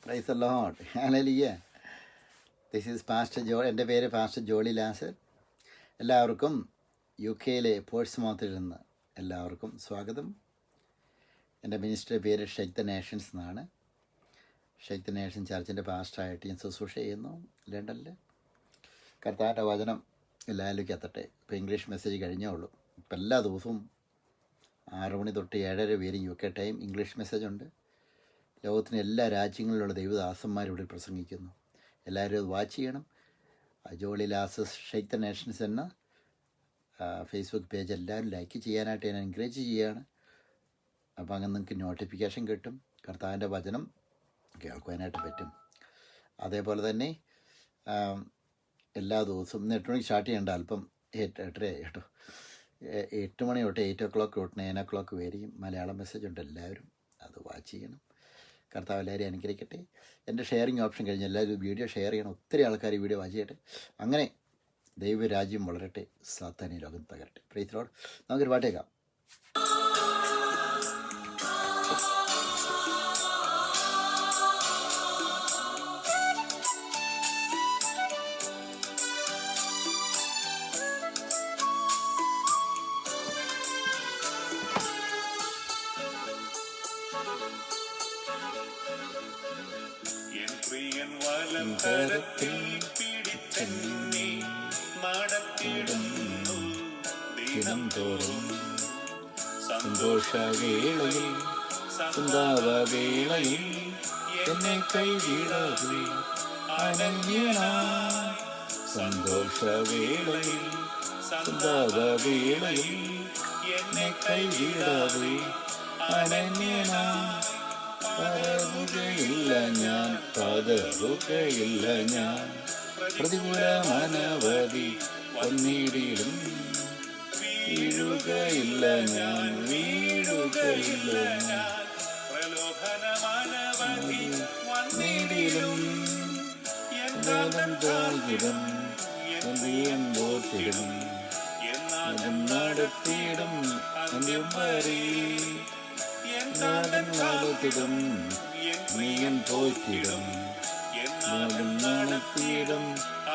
Price the Lord. Hallelujah. This is pastor എൻ്റെ പേര് pastor Jolly ലാസർ. എല്ലാവർക്കും UK പോർട്സ്മൗത്തിൽ നിന്ന് എല്ലാവർക്കും സ്വാഗതം. എൻ്റെ മിനിസ്റ്ററുടെ പേര് ഷെയ്ഖ് ദ നേഷൻസ് എന്നാണ്. ഷെയ്ഖ് ദ നേഷൻ ചർച്ചിൻ്റെ പാസ്റ്ററായിട്ട് ഞാൻ ശുശ്രൂഷ ചെയ്യുന്നു ലണ്ടനിൽ. കർത്താവിൻ്റെ വചനം എല്ലാവരിലേക്കും എത്തട്ടെ. ഇപ്പോൾ ഇംഗ്ലീഷ് മെസ്സേജ് കഴിഞ്ഞേ ഉള്ളൂ. ഇപ്പം എല്ലാ ദിവസവും 6 മണി തൊട്ട് 7:30 വരെയും UK ടൈം ഇംഗ്ലീഷ് മെസ്സേജ് ഉണ്ട്. ലോകത്തിന് എല്ലാ രാജ്യങ്ങളിലുള്ള ദൈവദാസന്മാർ ഇവിടെ പ്രസംഗിക്കുന്നു. എല്ലാവരും അത് വാച്ച് ചെയ്യണം. ജോളി ലാസസ് ഷെയ്ഖ് ദ നേഷൻസ് എന്ന ഫേസ്ബുക്ക് പേജ് എല്ലാവരും ലൈക്ക് ചെയ്യാനായിട്ട് ഞാൻ എൻകറേജ് ചെയ്യുകയാണ്. അപ്പോൾ അങ്ങനെ നിങ്ങൾക്ക് നോട്ടിഫിക്കേഷൻ കിട്ടും, കർത്താവിൻ്റെ വചനം കേൾക്കുവാനായിട്ട് പറ്റും. അതേപോലെ തന്നെ എല്ലാ ദിവസവും 8 മണിക്ക് സ്റ്റാർട്ട് ചെയ്യേണ്ട, അല്പം 8:30 കേട്ടോ. 8 മണി തൊട്ട് 8 o'clock തൊട്ട് 9 o'clock വരെയും മലയാളം മെസ്സേജ് ഉണ്ട്. എല്ലാവരും അത് വാച്ച് ചെയ്യണം. കർത്താവ് എല്ലാവരെയും അനുഗ്രഹിക്കട്ടെ. എൻ്റെ ഷെയറിങ് ഓപ്ഷൻ കഴിഞ്ഞ് എല്ലാവരും വീഡിയോ ഷെയർ ചെയ്യണം. ഒത്തിരി ആൾക്കാർ ഈ വീഡിയോ വാച്ച് ചെയ്യട്ടെ. അങ്ങനെ ദൈവരാജ്യം വളരട്ടെ, സാത്താന്യ ലോകം തകരട്ടെ. Price the Lord. നമുക്കൊരു പാട്ടേക്കാം. കരത്തിൽ പിടിച്ചെന്നെ നടത്തിടുന്നു ദിനം തോറും. സന്തോഷവേളയിൽ സന്താപവേളയിൽ എന്നെ കൈവിടാതെ അനന്യനായി. സന്തോഷവേളയിൽ സന്താപവേളയിൽ എന്നെ കൈവിടാതെ അനന്യനായി. പതറുകയില്ല ഞാൻ, പതറുകയില്ല ഞാൻ. പ്രതികൂലമനവധി വന്നിടിലും വീഴുകയില്ല ഞാൻ, വീഴുകയില്ല ഞാൻ. പ്രലോഭനമനവധി വന്നിടിലും എന്നാലും താഴ്ത്തിടും, എന്തോത്തിടും, എന്നാലും നടത്തിയിടും അന്ത്യം വരെ. എന്നാലും നടത്തിടും, നീയൻ പോറ്റിടും, എന്നാലും നടത്തിയിടും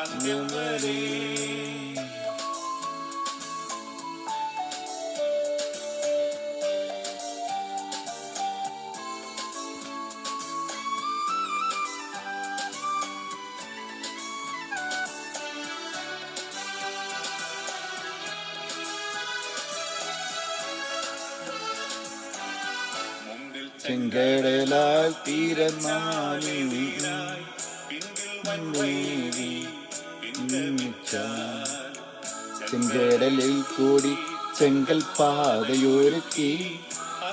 അന്ത്യം വരെ. ചെങ്കടലാൽ തീരനാളിനായി ചെങ്കടലിൽ കൂടി ചെങ്കൽ പാതയൊരുക്കി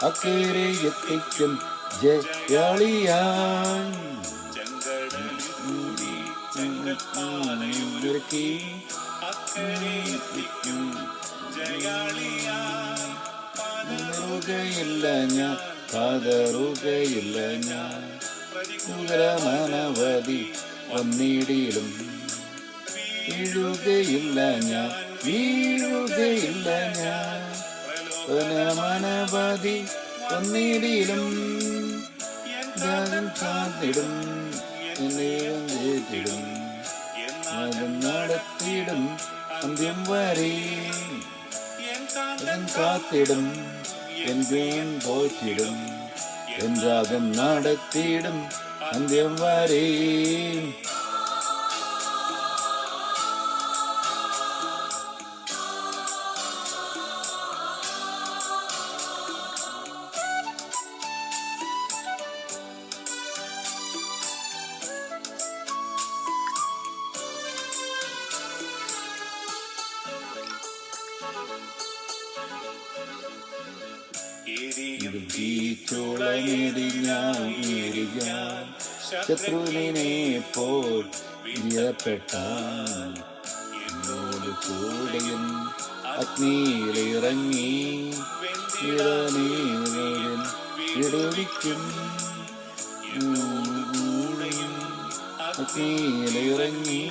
അക്കരെ എത്തിക്കും ജയാളിയായി. ചെങ്കടലൊരുക്കി അക്കരെ എത്തിക്കും ജയാളിയായി. പതറുകയില്ല ഞാൻ, പതറുകയില്ല ഞാൻ. പ്രതികൂലമനവധി വന്നിടിലും വീഴുകയില്ല ഞാൻ, വീഴുകയില്ല ഞാൻ. മനവധി വന്നിടിലും കാത്തിടും, എന്നേറ്റിടും, എന്നാലും നടത്തിയിടും അന്ത്യം വരെ. കാത്തിടും, എന്തേൻ പോറ്റിടും, എന്താകും നടത്തിയിടും അന്ത്യം വരെ. ശത്രുവിനെ പോൽ വിജയപ്പെട്ടാൽ എന്നോട് കൂടെയും അഗ്നിയിലിറങ്ങി വിടുവിക്കും. അഗ്നിയിലിറങ്ങി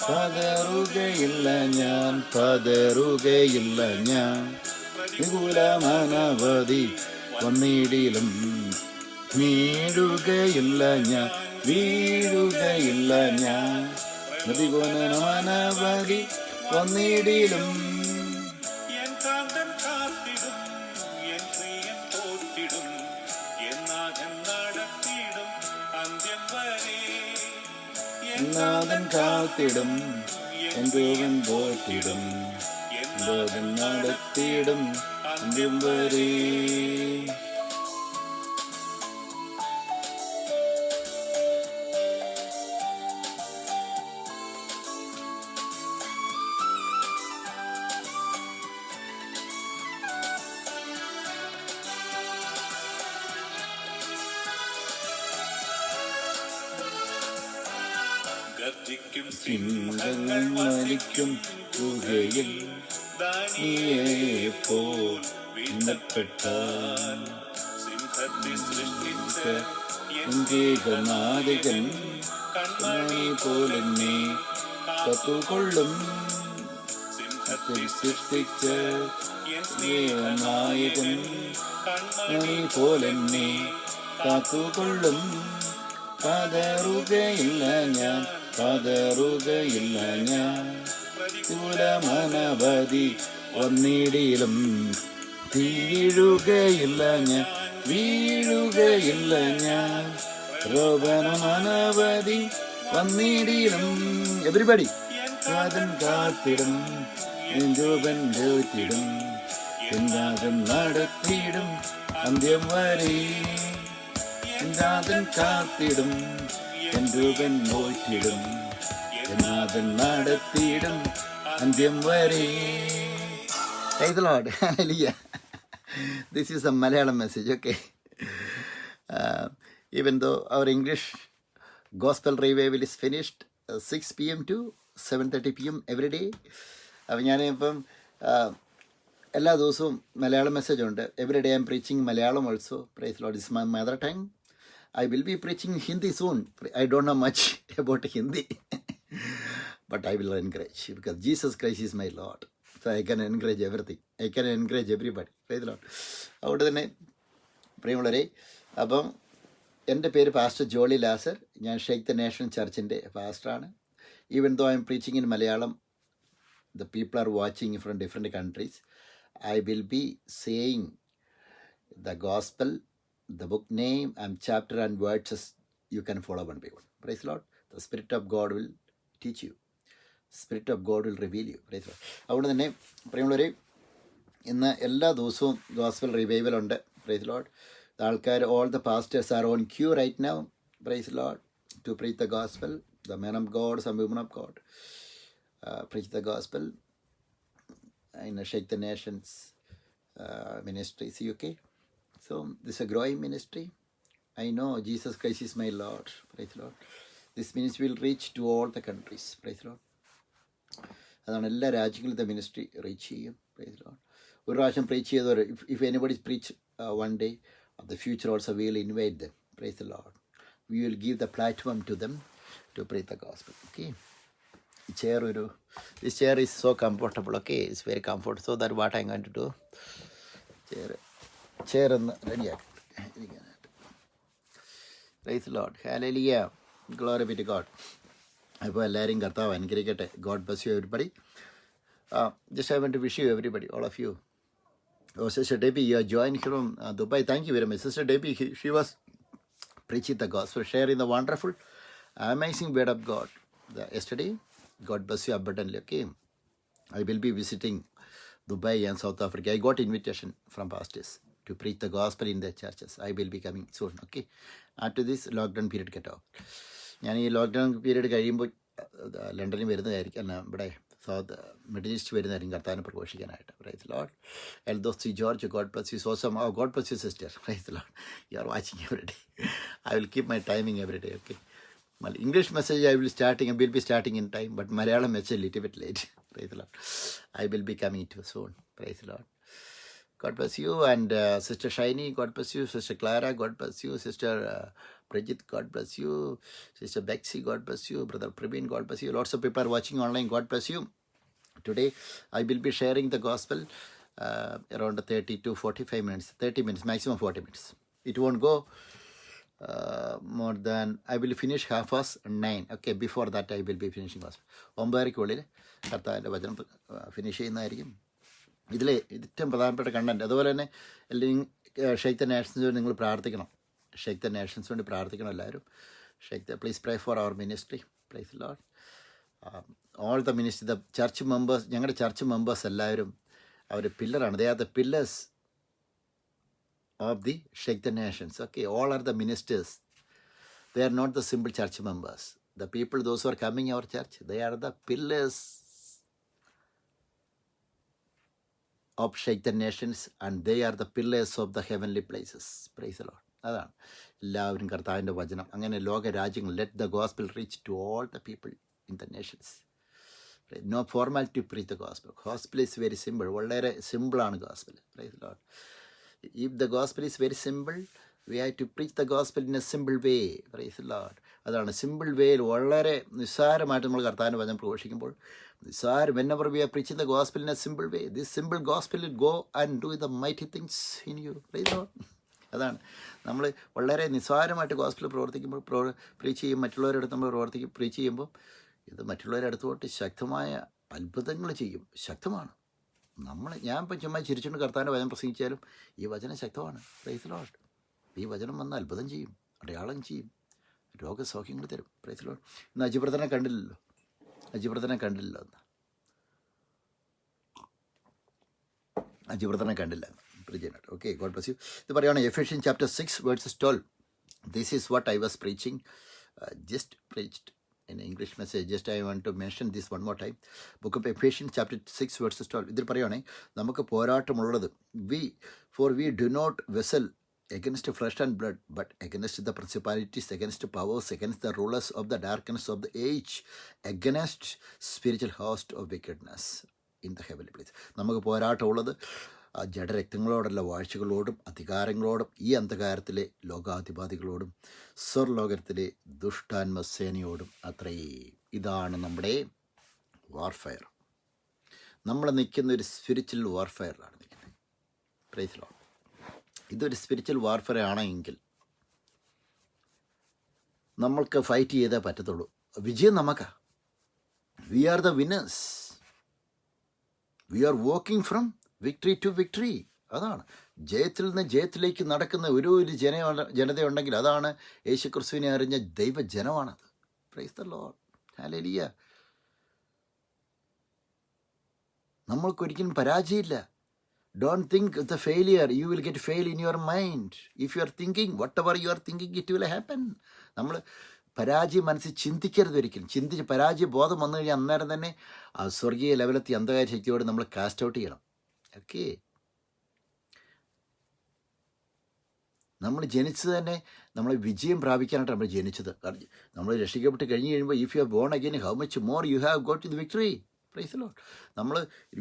പതറുകയില്ല ഞാൻ, പതറുകയില്ല ഞാൻ. പ്രതികൂലമനവധി വന്നിടിലും വീഴുകയില്ല ഞാൻ, വീഴുകയില്ല ഞാൻ. പ്രതികൂലമനവധി വന്നിടിലും എൻ കാന്തൻ കാത്തിടും, എൻ പ്രിയൻ പോറ്റിടും, എന്നാഥൻ നടത്തിടും അന്ത്യം വരെ. നാഥൻ കാത്തിടും, എൻ രൂപൻ പോറ്റിടും, നാഥൻ നടത്തിയിടും അന്ത്യം വരെ. ഗർജിക്കും സിംഹങ്ങൾ വലിക്കും ഗുഹയിൽ നീയെപ്പോൾ വീഴ്ത്തപ്പെട്ടാൽ സിംഹത്തെ സൃഷ്ടിച്ച നാദികൻ കൺമണി പോലെന്നെ കത്തുകൊള്ളും. സിംഹത്തെ സൃഷ്ടിച്ച എൻ നായകൻ കൺമണി കൺമണി പോലെന്നെ കാത്തുകൊള്ളും. പതറുകയില്ല ഞാൻ, പതറുകയില്ല ഞാൻ. പ്രതികൂലമനവധി വന്നിടിലും വീഴുകയില്ല ഞാൻ, വീഴുകയില്ല ഞാൻ. രോപണമനവധി വന്നിടിലും എവരിബഡി നാഥൻ കാത്തിടും, എൻ രൂപൻ പോറ്റിടും, എന്നാഥൻ നടത്തിയിടും അന്ത്യം വരെ. എന്നാഥൻ കാത്തിടും, എൻ രൂപൻ പോറ്റിടും, എന്നാഥൻ നടത്തിയിടും അന്ത്യം വരെ. Praise the Lord. Hallelujah. This is a Malayalam message, okay? Even though our English gospel revival is finished 6 p.m. to 7:30 p.m. every day. അപ്പം ഞാനിപ്പം എല്ലാ ദിവസവും മലയാളം മെസ്സേജ് ഉണ്ട്. Every day I M preaching Malayalam also. Praise Lord. Is my mother tongue. I will be preaching Hindi soon. I don't know much about Hindi. But I will encourage because Jesus Christ is my Lord. So I can encourage everything. I can encourage everybody. Praise the Lord. അതുകൊണ്ട് തന്നെ പ്രിയമുള്ളവരെ, അപ്പം എൻ്റെ പേര് pastor Jolly Lazar. ഞാൻ shake the nation ചർച്ചിൻ്റെ പാസ്റ്ററാണ്. Even though I M preaching in Malayalam, the people are watching from different countries. I will be saying the gospel, the book name and chapter and verses. You can follow one by one. Praise the Lord. The Spirit of God will teach you. Spirit of God will reveal you. Praise the Lord. അതുകൊണ്ട് തന്നെ പ്രിയമുള്ളവരെ, ഇന്ന് എല്ലാ ദിവസവും gospel revival ഉണ്ട്. Praise Lord. ആൾക്കാർ, all the pastors are on queue right now. Praise the Lord. To preach the gospel. The men of God, some women of God. Preach the gospel in Shake the Nations ministries, UK. So this is a growing ministry. I know Jesus Christ is my Lord. Praise the Lord. This ministry will reach to all the countries. Praise the Lord. അതാണ് എല്ലാ രാജ്യങ്ങളിലത്തെ ministry reach ചെയ്യും. Praise Lord. ഒരു പ്രാവശ്യം preach ചെയ്തവർ, if anybody preach one day of the future also we will invite them. Praise the Lord. We will give the platform to them to preach the gospel. Okay. this chair is so comfortable. Okay, it's very comfortable. So that what I'm going to do, chair ഒന്ന് റെഡിയാക്കി. Praise the Lord. Hallelujah. Glory be to God. അപ്പോൾ എല്ലാവരെയും കർത്താവ് അനുഗ്രഹിക്കട്ടെ. God bless you everybody. Just I want to wish you everybody, all of you. Oh, Sister Debbie, you are joined from Dubai. Thank you very much. Sister Debbie, she was preaching the gospel, sharing the wonderful, amazing word of God yesterday. God bless you abundantly. Okay, I will be visiting Dubai and South Africa. I got invitation from pastors to preach the gospel in their churches. I will be coming soon. Okay, after this lockdown period get out. ഞാൻ ഈ lockdown period കഴിയുമ്പോൾ ലണ്ടനിൽ വരുന്നതായിരിക്കും, ഇവിടെ south middle east വരുന്നതായിരിക്കും കർത്താവിനെ പ്രഘോഷിക്കാനായിട്ട്. Praise lord. Eldhose George, God bless you. സോസം, God bless you sister. Praise lord. You are watching every day. I will keep my timing every day. Okay. English message I will be starting in time, but Malayalam message a little bit late. Praise the Lord. I will be coming to soon. Praise the Lord. God bless you. And Sister Shiny, God bless you. Sister Clara, God bless you. Sister Bridget, God bless you. Sister Bexy, God bless you. Brother Praveen, God bless you. Lots of people are watching online. God bless you. Today I will be sharing the gospel around 30 to 45 minutes, 30 minutes, maximum 40 minutes. It won't go more than, I will finish 9:30. Okay, before that I will be finishing gospel. 9:30 കർത്താവിൻ്റെ വചനം finish ചെയ്യുന്നതായിരിക്കും. ഇതിൽ ഏറ്റവും പ്രധാനപ്പെട്ട content. അതുപോലെ തന്നെ അല്ലെങ്കിൽ shake the Nations വേണ്ടി നിങ്ങൾ പ്രാർത്ഥിക്കണം. ഷെയ്ക്ക് ദ നേഷൻസ് വേണ്ടി പ്രാർത്ഥിക്കണം എല്ലാവരും. Please pray for our ministry. Praise the lord. All the ministry, the church members, ഞങ്ങളുടെ ചർച്ച് മെമ്പേഴ്സ് എല്ലാവരും അവർ പില്ലറാണ്. They are the pillars of the Shake the Nations. Okay, all are the ministers. They are not the simple church members. The people, those who are coming our church, they are the pillars of Shake the Nations, and they are the pillars of the heavenly places. Praise the Lord. അതാണ് എല്ലാവരും കർത്താവിൻ്റെ വചനം അങ്ങനെ ലോക രാജ്യങ്ങൾ, let the gospel reach to all the people in the nations. No formality to preach the gospel. Gospel is very simple. വളരെ സിമ്പിളാണ് gospel. Praise the Lord. If the gospel is very simple, we have to preach the gospel in a simple way. Praise the Lord. അതാണ് simple വേയിൽ വളരെ നിസ്സാരമായിട്ട് നമ്മൾ കർത്താവിൻ്റെ വചനം പ്രഘോഷിക്കുമ്പോൾ whenever we are preaching the gospel in a simple way, this simple gospel will go and do the mighty things in you. Praise the Lord. അതാണ് നമ്മൾ വളരെ നിസ്സാരമായിട്ട് ഗോസ്പൽ പ്രവർത്തിക്കുമ്പോൾ പ്രീച്ച് ചെയ്യും, മറ്റുള്ളവരുടെ അടുത്ത് നമ്മൾ പ്രീച്ച് ചെയ്യുമ്പോൾ ഇത് മറ്റുള്ളവരുടെ അടുത്ത് പോയിട്ട് ശക്തമായ അത്ഭുതങ്ങൾ ചെയ്യും. ശക്തമാണ്. ഞാൻ ഇപ്പം ചുമ്മാ ചിരിച്ചുകൊണ്ട് കർത്താവിൻ്റെ വചനം പ്രസംഗിച്ചാലും ഈ വചനം ശക്തമാണ്. Praise the lord. ഈ വചനം വന്ന് അത്ഭുതം ചെയ്യും, അടയാളം ചെയ്യും, രോഗസൗഖ്യങ്ങൾ തരും. Praise the lord. ഇന്ന് അജിബ്രതനെ കണ്ടില്ലല്ലോ എന്ന്. അജിബ്രതനെ കണ്ടില്ല. പ്രിജനട്ട്. Okay, God bless you. ഇത് പറയുകയാണ് Ephesians chapter 6 verses 12. This is what I was preaching. Just preached. In English message, just I want to mention this one more time. Book of Ephesians chapter 6 verses 12. ഇതിൽ പറയുകയാണെ നമുക്ക് പോരാട്ടമുള്ളത്, we do not wrestle against flesh and blood, but against the principalities, against powers, against the rulers of the darkness of the age, against spiritual host of wickedness in the heavenly place. നമുക്ക് പോരാട്ടമുള്ളത് ജഡരക്തങ്ങളോടല്ല, വാഴ്ചകളോടും അധികാരങ്ങളോടും ഈ അന്ധകാരത്തിലെ ലോകാധിപതികളോടും സ്വർലോകത്തിലെ ദുഷ്ടാത്മസേനയോടും അത്രേ. ഇതാണ് നമ്മുടെ warfare. നമ്മൾ നിൽക്കുന്ന ഒരു spiritual വാർഫെയറിലാണ് നിൽക്കുന്നത്. Praise the Lord. ഇതൊരു സ്പിരിച്വൽ വാർഫെയർ ആണെങ്കിൽ നമ്മൾക്ക് ഫൈറ്റ് ചെയ്തേ പറ്റത്തുള്ളൂ. വിജയം നമുക്കാണ്. We are the winners. We are walking from victory to victory. അതാണ് ജയത്തിൽ നിന്ന് ജയത്തിലേക്ക് നടക്കുന്ന ഒരു ജനതയുണ്ടെങ്കിൽ അതാണ് യേശുക്രിസ്തുവിനെ അറിഞ്ഞ ദൈവജനമാണത്. Praise the Lord. ഹല്ലേലൂയ. നമ്മൾക്കൊരിക്കലും പരാജയമില്ല. Don't think it's a failure. You will get fail in your mind. If you are thinking whatever you are thinking it will happen. നമ്മൾ പരാജയം മനസ്സിൽ ചിന്തിക്കരുത് ഒരിക്കലും. ചിന്തിച്ച് പരാജയ ബോധം വന്നു കഴിഞ്ഞാൽ അന്നേരം തന്നെ ആ സ്വർഗീയ ലെവലെത്തി അന്ധകാര ശക്തിയോട് നമ്മൾ കാസ്റ്റ് ഔട്ട് ചെയ്യണം. ഓക്കെ, നമ്മൾ ജനിച്ചത് തന്നെ നമ്മൾ വിജയം പ്രാപിക്കാനായിട്ട് നമ്മൾ ജനിച്ചത്. നമ്മൾ രക്ഷിക്കപ്പെട്ട് കഴിഞ്ഞ് കഴിയുമ്പോൾ if you are born again how much more you have got to the victory. Praise the Lord. നമ്മൾ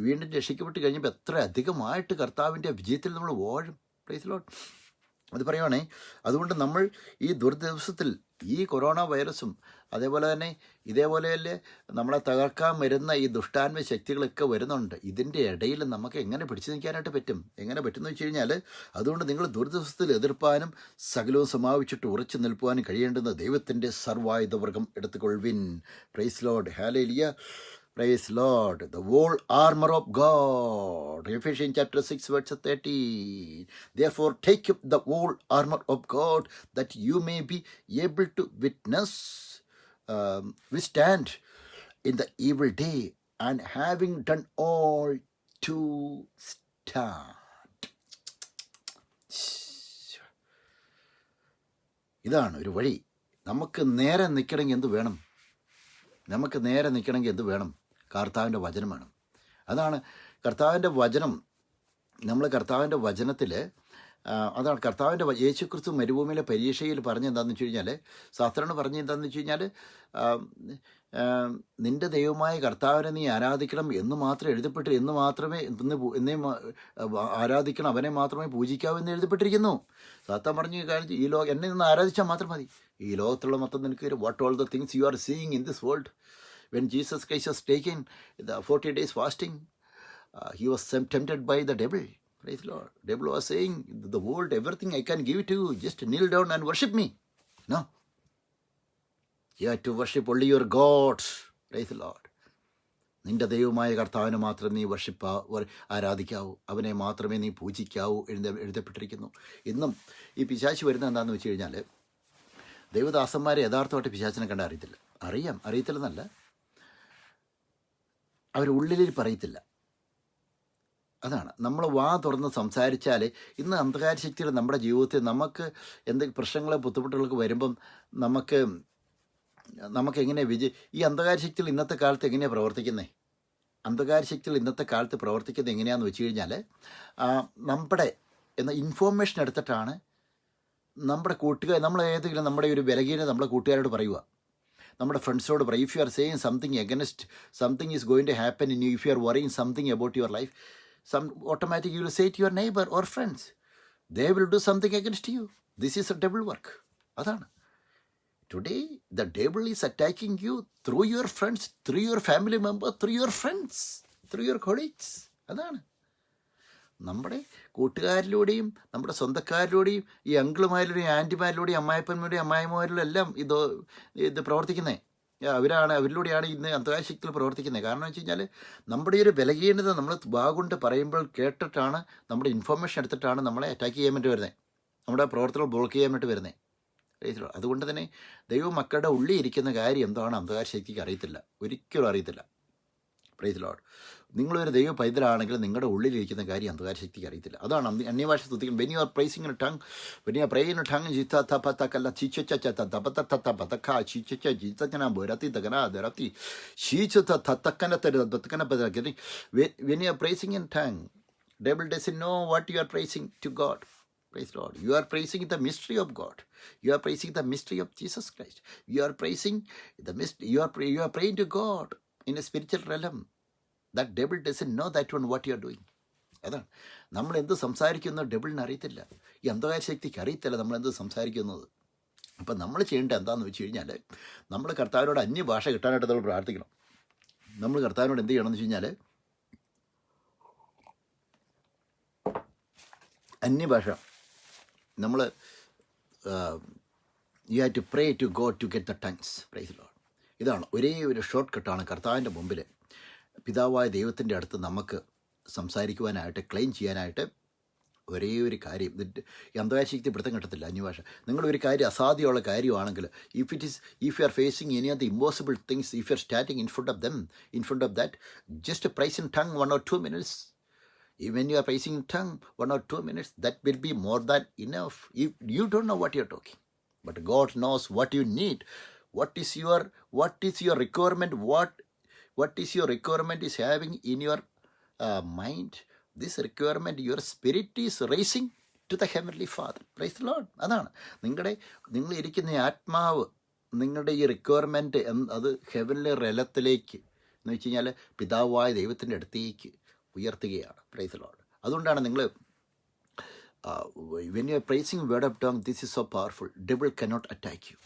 വീണ്ടും രക്ഷിക്കപ്പെട്ട് കഴിഞ്ഞപ്പോൾ എത്ര അധികമായിട്ട് കർത്താവിൻ്റെ വിജയത്തിൽ നമ്മൾ വാഴും. Price the Lord. അത് പറയുവാണേ. അതുകൊണ്ട് നമ്മൾ ഈ ദുർദിവസത്തിൽ ഈ കൊറോണ വൈറസും അതേപോലെ തന്നെ ഇതേപോലെയല്ലേ നമ്മളെ തകർക്കാൻ വരുന്ന ഈ ദുഷ്ടാന്മ ശക്തികളൊക്കെ വരുന്നുണ്ട്. ഇതിൻ്റെ ഇടയിൽ നമുക്ക് എങ്ങനെ പിടിച്ചു നിൽക്കാനായിട്ട് പറ്റും? എങ്ങനെ പറ്റുമെന്ന് വെച്ച് കഴിഞ്ഞാൽ അതുകൊണ്ട് നിങ്ങൾ ദുർദിവസത്തിൽ എതിർപ്പാനും സകലവും സമാപിച്ചിട്ട് ഉറച്ചു നിൽക്കുവാനും കഴിയേണ്ടുന്ന ദൈവത്തിൻ്റെ സർവായുധവർഗം എടുത്തുകൊള്ളുവിൻ. Praise Lord. Hallelujah. Praise Lord. The whole armor of God. Ephesians chapter 6 verse 13. Therefore take up the whole armor of God that you may be able to withstand in the evil day, and having done all to stand. ഇതാണ് ഒരു വഴി. നമുക്ക് നേരെ നിൽക്കണമെങ്കിൽ എന്ത് വേണം? കർത്താവിൻ്റെ വചനം വേണം. അതാണ് കർത്താവിൻ്റെ വചനം. നമ്മൾ കർത്താവിൻ്റെ വചനത്തിൽ അതാണ് കർത്താവിൻ്റെ യേശുക്രിസ്തു മരുഭൂമിയിലെ പരീക്ഷയിൽ പറഞ്ഞെന്താണെന്ന് വെച്ച് കഴിഞ്ഞാൽ, ശാസ്ത്രങ്ങൾ പറഞ്ഞെന്താണെന്ന് വെച്ച് കഴിഞ്ഞാൽ, നിൻ്റെ ദൈവമായ കർത്താവിനെ നീ ആരാധിക്കണം എന്ന് മാത്രം എഴുതപ്പെട്ട് എന്ന് മാത്രമേ എന്നേ ആരാധിക്കണം, അവനെ മാത്രമേ പൂജിക്കാവൂ എന്ന് എഴുതപ്പെട്ടിരിക്കുന്നു. സാത്താൻ പറഞ്ഞു കാര്യം ഈ എന്നെ നിന്ന് ആരാധിച്ചാൽ മാത്രം മതി. ഈ ലോകത്തുള്ള മൊത്തം നിനക്ക് what all the things you are seeing in this world. When Jesus Christ was taken the 40 days fasting, he was tempted by the devil. Praise the Lord. Devil was saying, the world, everything I can give to you, just kneel down and worship me. No. You have to worship only your God. Praise the Lord. നിന്റെ ദൈവമായ കർത്താവിനെ മാത്രം നീ ആരാധിക്കാവൂ, അവനെ മാത്രമേ നീ പൂജിക്കാവൂ എഴുതപ്പെട്ടിരിക്കുന്നു. ഇന്നും ഈ പിശാച് വരുന്നത് എന്താണെന്ന് വെച്ച് കഴിഞ്ഞാൽ, ദൈവദാസന്മാരെ യഥാർത്ഥമായിട്ട് പിശാചിനെ കണ്ട അറിയത്തില്ലെന്നല്ല, അവർ ഉള്ളിലിരിപ്പ് അറിയത്തില്ല. അതാണ് നമ്മൾ വാ തുറന്ന് സംസാരിച്ചാൽ, ഇന്ന് അന്ധകാര ശക്തികൾ നമ്മുടെ ജീവിതത്തിൽ നമുക്ക് എന്തെങ്കിലും പ്രശ്നങ്ങളോ ബുദ്ധിമുട്ടുകളൊക്കെ വരുമ്പം നമുക്ക് എങ്ങനെ ഈ അന്ധകാര ശക്തികൾ ഇന്നത്തെ കാലത്ത് എങ്ങനെയാണ് പ്രവർത്തിക്കുന്നത്? അന്ധകാര ശക്തികൾ ഇന്നത്തെ കാലത്ത് പ്രവർത്തിക്കുന്നത് എങ്ങനെയാണെന്ന് വെച്ച് കഴിഞ്ഞാൽ, നമ്മുടെ ഇൻഫോർമേഷൻ എടുത്തിട്ടാണ് നമ്മുടെ കൂട്ടുകാർ, നമ്മൾ ഏതെങ്കിലും നമ്മുടെ ഒരു ബലഹീനത നമ്മുടെ കൂട്ടുകാരോട് പറയുക, നമ്മുടെ ഫ്രണ്ട്സിനോട് പറയും. If you are saying something against something is going to happen in you, if you are worrying something about your life, automatically you will say to your neighbor or friends, they will do something against you. This is a devil work. Adana. Today the devil is attacking you through your friends, through your family members, through your friends, through your colleagues. Adana. നമ്മുടെ കൂട്ടുകാരിലൂടെയും നമ്മുടെ സ്വന്തക്കാരിലൂടെയും ഈ അങ്കിളുമാരിലൂടെയും ആൻറ്റിമാരിലൂടെയും അമ്മായിപ്പന്മാരുടെയും അമ്മായിമാരിലും എല്ലാം ഇത് പ്രവർത്തിക്കുന്നത്. അവരിലൂടെയാണ് ഇന്ന് അന്ധകാര ശക്തികൾ പ്രവർത്തിക്കുന്നത്. കാരണം വെച്ച് കഴിഞ്ഞാൽ, നമ്മുടെ ഒരു ബലഹീനത നമ്മൾ വാഗുകൊണ്ട് പറയുമ്പോൾ കേട്ടിട്ടാണ്, നമ്മുടെ ഇൻഫർമേഷൻ എടുത്തിട്ടാണ് നമ്മളെ അറ്റാക്ക് ചെയ്യാൻ വേണ്ടി വരുന്നത്, നമ്മുടെ പ്രവർത്തനങ്ങൾ ബ്ലോക്ക് ചെയ്യാൻ വേണ്ടി വരുന്നത്. അതുകൊണ്ട് തന്നെ ദൈവമക്കളുടെ ഉള്ളിൽ ഇരിക്കുന്ന കാര്യം എന്താണ് അന്ധകാര ശക്തിക്ക് അറിയത്തില്ല, ഒരിക്കലും അറിയത്തില്ല. Price the Lord. നിങ്ങളൊരു ദൈവ പൈതലാണെങ്കിൽ നിങ്ങളുടെ ഉള്ളിലിരിക്കുന്ന കാര്യം അന്ധകാര ശക്തിക്ക് അറിയത്തില്ല. അതാണ് അന്യഭാഷ സ്തുതിക്കുന്നത്. When you are praising in tongue, when you are praying in tongue, ജിത്തല്ല ചിച്ചക്കന ബരത്തി തകന ദരത്തി ശീച്ചക്കന. When you are praising in tongue, devil doesn't know what you are praising to God. Praise the Lord. You are praising the mystery of God. You are praising the mystery of Jesus Christ. You are praising the mystery. You are praying to God in a spiritual realm. That devil doesn't know that one what you are doing. അതാണ് നമ്മൾ എന്ത് സംസാരിക്കുന്നത് ഡെബിളിന് അറിയത്തില്ല, ഈ അന്ധകാര ശക്തിക്ക് അറിയത്തില്ല നമ്മളെന്ത് സംസാരിക്കുന്നത്. അപ്പം നമ്മൾ ചെയ്യേണ്ടത് എന്താണെന്ന് വെച്ച് കഴിഞ്ഞാൽ, നമ്മൾ കർത്താവിനോട് അന്യഭാഷ കിട്ടാനായിട്ട് നമ്മൾ പ്രാർത്ഥിക്കണം. നമ്മൾ കർത്താവിനോട് എന്ത് ചെയ്യണമെന്ന് വെച്ച് കഴിഞ്ഞാൽ, അന്യഭാഷ നമ്മൾ you have to pray to God to get the tongues. Praise the Lord. ഇതാണ് ഒരേ ഒരു ഷോർട്ട് കട്ടാണ് കർത്താവിൻ്റെ മുമ്പിൽ പിതാവായ ദൈവത്തിൻ്റെ അടുത്ത് നമുക്ക് സംസാരിക്കുവാനായിട്ട്, ക്ലെയിം ചെയ്യാനായിട്ട് ഒരേ ഒരു കാര്യം. ഈ അന്ധകാര ശക്തി പിടുത്തം കിട്ടത്തില്ല അന്യഭാഷ. നിങ്ങളൊരു കാര്യം അസാധ്യമുള്ള കാര്യമാണെങ്കിൽ, if you are facing any of the impossible things, if you are standing in front of that, just praise in tongue 1 or 2 minutes. When you are praising in tongue 1 or 2 minutes, that will be more than enough. If you don't know what you are talking, but God knows what you need. What is your requirement? What is your requirement is having in your mind? This requirement, your spirit is raising to the heavenly Father. Praise the Lord. അതാണ് നിങ്ങൾ ഇരിക്കുന്ന ആത്മാവ്, നിങ്ങളുടെ ഈ requirement അത് heavenly റെലത്തിലേക്ക് എന്ന് വെച്ച് കഴിഞ്ഞാൽ പിതാവായ ദൈവത്തിൻ്റെ അടുത്തേക്ക് ഉയർത്തുകയാണ്. Praise the Lord. അതുകൊണ്ടാണ് നിങ്ങൾ when you are praising word of tongue, this is so powerful. Devil cannot attack you.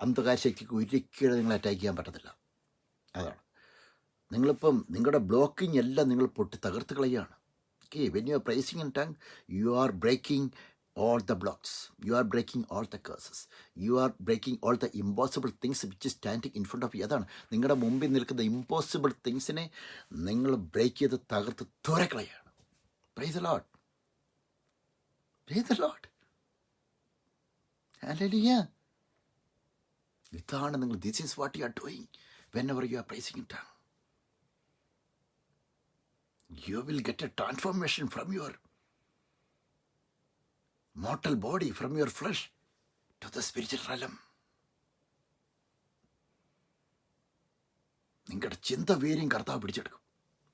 അന്ധകാര ശക്തിക്ക് ഒരിക്കലും നിങ്ങളെ അറ്റാക്ക് ചെയ്യാൻ പറ്റത്തില്ല. അതാണ് നിങ്ങളിപ്പം നിങ്ങളുടെ ബ്ലോക്കിംഗ് എല്ലാം നിങ്ങൾ തകർത്ത് കളയുകയാണ്. Okay, when you are praising in tongue, you are breaking all the blocks, you are breaking all the curses, you are breaking all the impossible things which is standing in front of you. അതാണ് നിങ്ങളുടെ മുമ്പിൽ നിൽക്കുന്ന impossible തിങ്സിനെ നിങ്ങൾ break ചെയ്ത് തകർത്ത് തുറക്കളയാണ്. Praise the lord. Praise the Lord. Hallelujah. ഇതാണ് നിങ്ങൾ, this is what you are doing whenever you are praising in tongue. You will get a transformation from your mortal body, from your flesh to the spiritual realm. നിങ്ങളുടെ ചിന്ത വേരെയും കർത്താവ് പിടിച്ചെടുക്കും.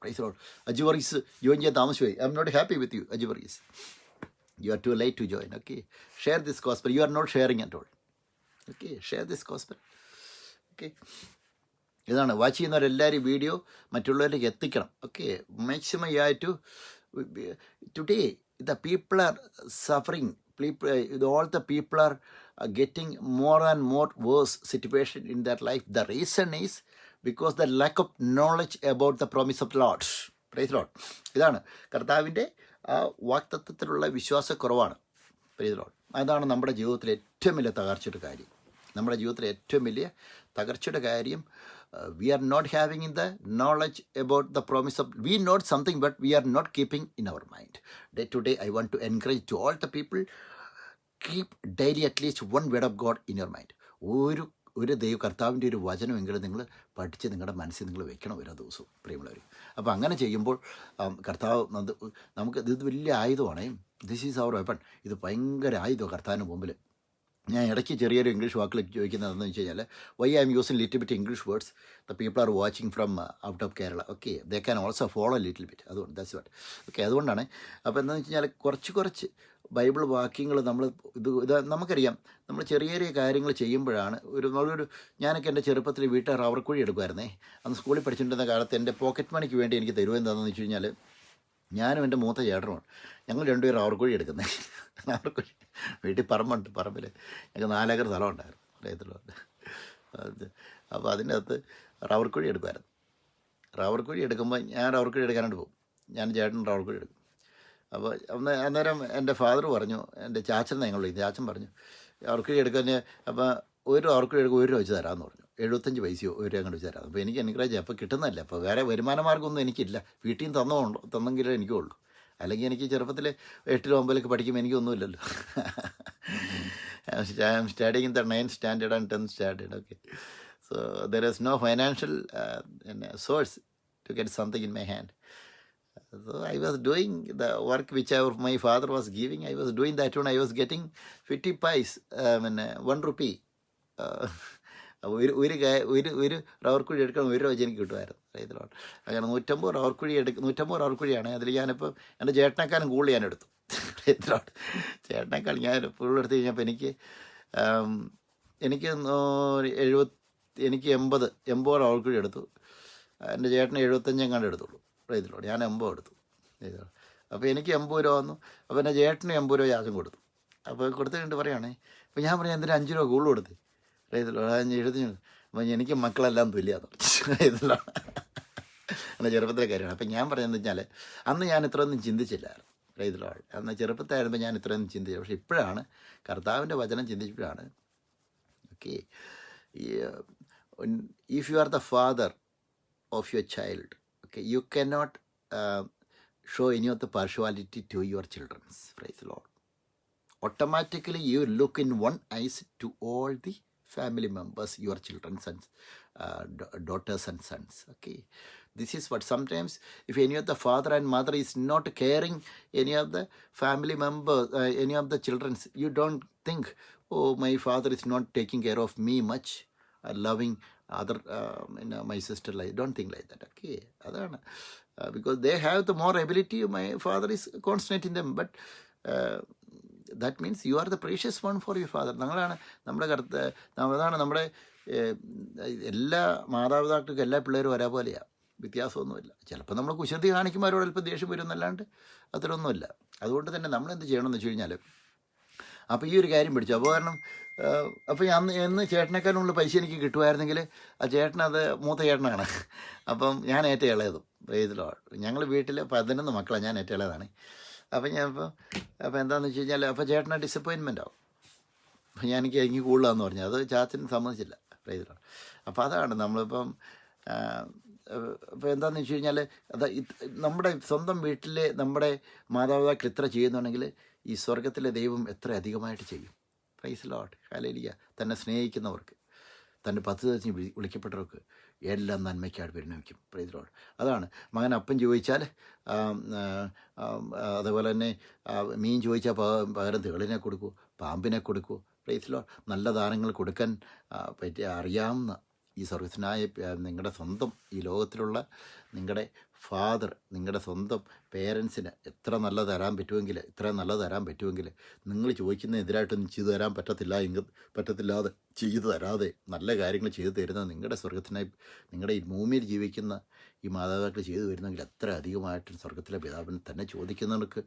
Praise the lord. Aju Varghese join ചെയ്യാൻ താമസിച്ചുപോയി. I'm not happy with you Aju Varghese. You are too late to join. Okay, share this gospel. You are not sharing at all. Okay, share this gospel. Okay, ഇതാണ് watch ചെയ്യുന്നവരെല്ലാവരും video മറ്റുള്ളവരിലേക്ക് എത്തിക്കണം. ഓക്കെ, maximum you have to. Today the people are suffering. All the people are getting more and more worse situation in their life. The reason is because the lack of knowledge about the promise of the Lord. Praise Lord. ഇതാണ് കർത്താവിൻ്റെ ആ വാക്തത്വത്തിലുള്ള വിശ്വാസക്കുറവാണ്. Price Lord. അതാണ് നമ്മുടെ ജീവിതത്തിലെ ഏറ്റവും വലിയ തകർച്ചയുടെ കാര്യം. നമ്മുടെ ജീവിതത്തിലെ ഏറ്റവും വലിയ തകർച്ചയുടെ കാര്യം we are not having in the knowledge about the promise of we not something but we are not keeping in our mind. Day to day I want to encourage to all the people, keep daily at least one word of God in your mind. ഒരു കർത്താവിൻ്റെ ഒരു വചനമെങ്കിലും നിങ്ങൾ പഠിച്ച് നിങ്ങളുടെ മനസ്സിൽ നിങ്ങൾ വെക്കണം ഓരോ ദിവസവും, പ്രിയമുള്ളവർ. അപ്പോൾ അങ്ങനെ ചെയ്യുമ്പോൾ കർത്താവ് നമുക്ക് ഇത് വലിയ ആയുധമാണ്. This is our weapon. ഇത് ഭയങ്കര ആയുധമാണ് കർത്താവിന് മുമ്പിൽ. ഞാൻ ഇടയ്ക്ക് ചെറിയൊരു ഇംഗ്ലീഷ് വാക്കിൽ ചോദിക്കുന്നത് എന്താണെന്ന് വെച്ച് കഴിഞ്ഞാൽ, why I am using little bit English words, the people are watching from out of Kerala. Okay, they can also follow little bit. അതുകൊണ്ട് ദാറ്റ്സ് വാട്ട്. ഓക്കെ, അതുകൊണ്ടാണ്. അപ്പോൾ എന്താണെന്ന് വെച്ച് കഴിഞ്ഞാൽ കുറച്ച് ബൈബിൾ വാക്യങ്ങൾ നമ്മൾ ഇത് നമുക്കറിയാം. നമ്മൾ ചെറിയ ചെറിയ കാര്യങ്ങൾ ചെയ്യുമ്പോഴാണ് നമ്മളൊരു ഞാനൊക്കെ എൻ്റെ ചെറുപ്പത്തിൽ വീട്ടുകാർ റവർക്കുഴി എടുക്കുമായിരുന്നേ. അന്ന് സ്കൂളിൽ പഠിച്ചിട്ടുണ്ടെന്ന കാലത്ത് എൻ്റെ പോക്കറ്റ് മണിക്ക് വേണ്ടി എനിക്ക് തരുമോ എന്താണെന്ന് വെച്ച് കഴിഞ്ഞാൽ, ഞാനും എൻ്റെ മൂത്ത ചേട്ടനുമാണ്, ഞങ്ങൾ രണ്ടുപേരും റവർക്കുഴി എടുക്കുന്നത്. റവർക്കുഴി വീട്ടിൽ പറമ്പുണ്ട്, പറമ്പിൽ ഞങ്ങൾക്ക് 4 ഏക്കർ സ്ഥലം ഉണ്ടായിരുന്നു അറിയത്തില്ലുണ്ട്. അപ്പോൾ അതിൻ്റെ അകത്ത് റവർക്കുഴി എടുക്കുമായിരുന്നു. റവർക്കുഴി എടുക്കുമ്പോൾ ഞാൻ റവർക്കുഴി എടുക്കാനായിട്ട് പോകും, ഞാൻ ചേട്ടൻ റവർക്കുഴി എടുക്കും. അപ്പോൾ അന്നേരം എൻ്റെ ഫാദർ പറഞ്ഞു, എൻ്റെ ചാച്ചൻ ഞങ്ങൾ വിളിക്കും, ചാച്ചൻ പറഞ്ഞു റവർക്കുഴി എടുക്കാൻ. അപ്പോൾ ഒരു റവർക്കുഴി എടുക്കും 1 രൂപ വെച്ച് തരാമെന്ന് പറഞ്ഞു. 75 പൈസയോ 1 രൂപ അങ്ങോട്ട് വെച്ച് തരാം. അപ്പോൾ എനിക്ക് എൻകറേജ് അപ്പോൾ കിട്ടുന്നതല്ല. അപ്പോൾ വേറെ വരുമാന മാർഗ്ഗമൊന്നും എനിക്കില്ല. വീട്ടിൽ നിന്ന് തന്നെങ്കിലേ എനിക്കുള്ളൂ. അല്ലെങ്കിൽ എനിക്ക് ചെറുപ്പത്തിൽ 8 9 പഠിക്കുമ്പോൾ എനിക്കൊന്നുമില്ലല്ലോ. I am studying in the 9th standard and 10th standard. Okay, so there is no financial source to get something in my hand. So I was doing the work which my father was giving. I was doing that when I was getting 50 paise, 1 rupee. ഒരു റവർക്കുഴി എടുക്കാൻ 1 രൂപ വെച്ച് എനിക്ക് കിട്ടുമായിരുന്നു റൈതിലോട്ട്. അങ്ങനെ 150 റവർക്കുഴിയാണ്. അതിൽ ഞാനിപ്പോൾ എൻ്റെ ചേട്ടനേക്കാളും കൂടുതൽ ഞാൻ എടുത്തു റൈതിലോട്ട്. ചേട്ടനേക്കാൾ ഞാൻ ഫുൾ എടുത്ത് കഴിഞ്ഞപ്പോൾ എനിക്ക് 80 റവർക്കുഴി എടുത്തു. എൻ്റെ ചേട്ടന് 75 എങ്ങാണ്ട് എടുത്തുള്ളൂ റൈതിലോട്ട്. ഞാൻ 80 എടുത്തു റൈതിലോട്ട്. അപ്പോൾ എനിക്ക് 80 രൂപ വന്നു. അപ്പോൾ എൻ്റെ ചേട്ടന് 80 രൂപ ചാർജും കൊടുത്തു. അപ്പോൾ കൊടുത്തിട്ട് പറയുകയാണേ, അപ്പോൾ ഞാൻ പറഞ്ഞു എന്തിനാ 5 രൂപ കൂടുതൽ കൊടുത്ത് റൈതിലോട്ട്. അപ്പോൾ എനിക്ക് മക്കളെല്ലാം തുല്യമാണ് റൈതിലോട്ട്. എൻ്റെ ചെറുപ്പത്തിലെ കാര്യമാണ്. അപ്പം ഞാൻ പറയുന്നത് വെച്ചാൽ അന്ന് ഞാൻ ഇത്രയൊന്നും ചിന്തിച്ചില്ലായിരുന്നു റൈതിലോട്ട്. അന്ന് ചെറുപ്പത്തായിരുന്നപ്പോൾ ഞാൻ ഇത്രയൊന്നും ചിന്തിച്ചില്ല. പക്ഷേ ഇപ്പോഴാണ് കർത്താവിൻ്റെ വചനം ചിന്തിച്ചപ്പോഴാണ് okay, if you are the father of your child, okay, you cannot show any of the partiality to your children. Praise the Lord. Automatically you look in one eyes to all the family members, your children, sons, daughters and sons. Okay, this is what sometimes if any of the father and mother is not caring any of the family members, any of the children, you don't think, oh, my father is not taking care of me much, loving other my sister, like don't think like that. Okay, adana because they have the more ability. My father is constant in them, but that means you are the precious one for your father. ഞങ്ങളാണ് അതാണ് നമ്മുടെ എല്ലാ മാതാപിതാക്കൾക്കും എല്ലാ പിള്ളേരും ഒരേപോലെയാണ്, വ്യത്യാസമൊന്നുമില്ല. ചിലപ്പോൾ നമ്മൾ കുശൃതി കാണിക്കുമ്പോൾ അവരോട് അല്പം ദേഷ്യം വരുമെന്നല്ലാണ്ട് അത്രയൊന്നുമില്ല. അതുകൊണ്ട് തന്നെ നമ്മളെന്ത് ചെയ്യണമെന്ന് വെച്ച് കഴിഞ്ഞാൽ, അപ്പോൾ ഈ ഒരു കാര്യം പിടിച്ചു. അപ്പോൾ കാരണം അപ്പോൾ എന്ന് ചേട്ടനേക്കാളുള്ള പൈസ എനിക്ക് കിട്ടുമായിരുന്നെങ്കിൽ ആ ചേട്ടനത് മൂത്ത ചേട്ടനാണ്. അപ്പം ഞാൻ ഏറ്റവും ഇളയതും ഇതിലോ ഞങ്ങൾ വീട്ടിൽ 11 മക്കളാണ്, ഞാൻ ഏറ്റവും ഇളയതാണ്. അപ്പം അപ്പോൾ എന്താണെന്ന് വെച്ച് കഴിഞ്ഞാൽ അപ്പോൾ ചേട്ടന് ഡിസപ്പോയിൻമെൻ്റ് ആവും. അപ്പം എനിക്ക് കൂടുതലാന്ന് പറഞ്ഞു, അത് ചാച്ചന് സമ്മതിച്ചില്ല ഇതിലോ. അപ്പോൾ അതാണ് നമ്മളിപ്പം അപ്പോൾ എന്താണെന്ന് വെച്ച് കഴിഞ്ഞാൽ നമ്മുടെ സ്വന്തം വീട്ടിലെ നമ്മുടെ മാതാപിതാക്കൾ ഇത്ര ചെയ്യുന്നുണ്ടെങ്കിൽ ഈ സ്വർഗത്തിലെ ദൈവം എത്ര അധികമായിട്ട് ചെയ്യും. Praise Lord, hallelujah. തന്നെ സ്നേഹിക്കുന്നവർക്ക്, തൻ്റെ പദ്ധതി വിളിക്കപ്പെട്ടവർക്ക് എല്ലാം നന്മയ്ക്കായിട്ട് പരിണമിക്കും. Price Lord. അതാണ് മകൻ അപ്പം ചോദിച്ചാൽ, അതുപോലെ തന്നെ മീൻ ചോദിച്ചാൽ പകരം തേളിനെ കൊടുക്കൂ, പാമ്പിനെ കൊടുക്കൂ. Praise Lord. നല്ല ദാനങ്ങൾ കൊടുക്കാൻ അറിയാവുന്ന ഈ സ്വർഗസ്വനായ നിങ്ങളുടെ സ്വന്തം ഈ ലോകത്തിലുള്ള നിങ്ങളുടെ ഫാദർ, നിങ്ങളുടെ സ്വന്തം പേരൻസിന് ഇത്ര നല്ലത് തരാൻ പറ്റുമെങ്കിൽ നിങ്ങൾ ചോദിക്കുന്നതിനെതിരായിട്ടൊന്നും ചെയ്തു തരാൻ പറ്റത്തില്ലാതെ ചെയ്തു തരാതെ നല്ല കാര്യങ്ങൾ ചെയ്തു തരുന്ന നിങ്ങളുടെ സ്വർഗത്തിനായി നിങ്ങളുടെ ഈ ഭൂമിയിൽ ജീവിക്കുന്ന ഈ മാതാപിതാക്കൾ ചെയ്തു വരുന്നെങ്കിൽ എത്ര അധികമായിട്ടും സ്വർഗത്തിലെ പിതാവിനെ തന്നെ ചോദിക്കുന്നവർക്ക്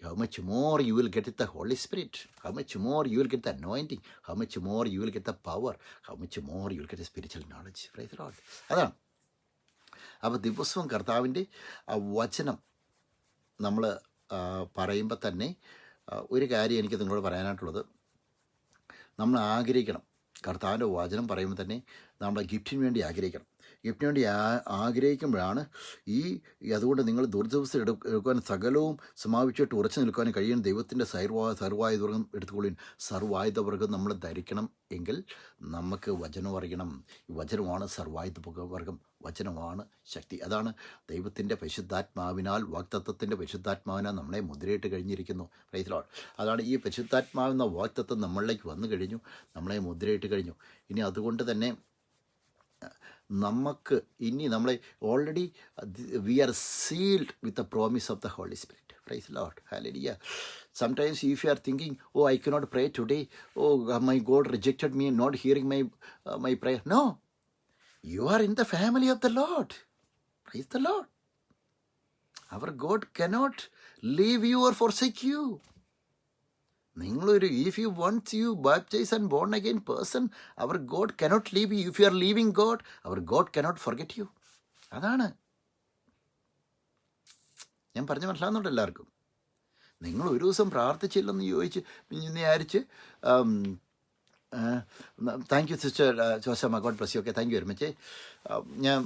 how much more you will get the holy spirit, how much more you will get the anointing, how much more you will get the power, how much more you will get the spiritual knowledge. Praise the Lord. അതാണ്. അപ്പോൾ ദിവസവും കർത്താവിൻ്റെ ആ വചനം നമ്മൾ പറയുമ്പോൾ തന്നെ ഒരു കാര്യം എനിക്ക് നിങ്ങളോട് പറയാനായിട്ടുള്ളത്, നമ്മൾ ആഗ്രഹിക്കണം. കർത്താവിൻ്റെ വചനം പറയുമ്പോൾ തന്നെ നമ്മൾ ഗിഫ്റ്റിന് വേണ്ടി ആഗ്രഹിക്കണം. ഗിഫ്റ്റിന് വേണ്ടി ആഗ്രഹിക്കുമ്പോഴാണ് അതുകൊണ്ട് നിങ്ങൾ ദുർദിവസം എടുക്കുവാൻ സകലവും സമാപിച്ചിട്ട് ഉറച്ചു നിൽക്കുവാനും കഴിയുന്ന ദൈവത്തിൻ്റെ സർവായുധവർഗം എടുത്തുകൊള്ളുവാൻ. സർവായുധവർഗം നമ്മൾ ധരിക്കണം എങ്കിൽ നമുക്ക് വചനം അറിയണം. ഈ വചനമാണ് സർവായുധവർഗം, വചനമാണ് ശക്തി. അതാണ് ദൈവത്തിൻ്റെ പരിശുദ്ധാത്മാവിനാൽ, വാഗ്ദത്തത്തിൻ്റെ പരിശുദ്ധാത്മാവിനാൽ നമ്മളെ മുദ്രയിട്ട് കഴിഞ്ഞിരിക്കുന്നു. Praise Lord. അതാണ് ഈ പരിശുദ്ധാത്മാവെന്ന വാഗ്ദത്തം നമ്മളിലേക്ക് വന്നു കഴിഞ്ഞു, നമ്മളെ മുദ്രയിട്ട് കഴിഞ്ഞു. ഇനി അതുകൊണ്ട് തന്നെ നമുക്ക് ഇനി നമ്മളെ already we are sealed with the promise of the holy Spirit. Praise Lord. Hallelujah. Sometimes if you are thinking, oh, I cannot pray today, oh, my God rejected me, not hearing my prayer. No, you are in the family of the Lord. Praise the Lord. Our God cannot leave you or forsake you. If you want you baptized and born again person, our God cannot leave you. If you are leaving God, our God cannot forget you. അതാണ് ഞാൻ പറഞ്ഞു മനസ്സിലാകുന്നുണ്ട് എല്ലാവർക്കും. നിങ്ങൾ ഒരു ദിവസം പ്രാർത്ഥിച്ചില്ലെന്ന് വിചാരിച്ച് thank you sister Josamma, God bless you. Okay, thank you very much. ഞാൻ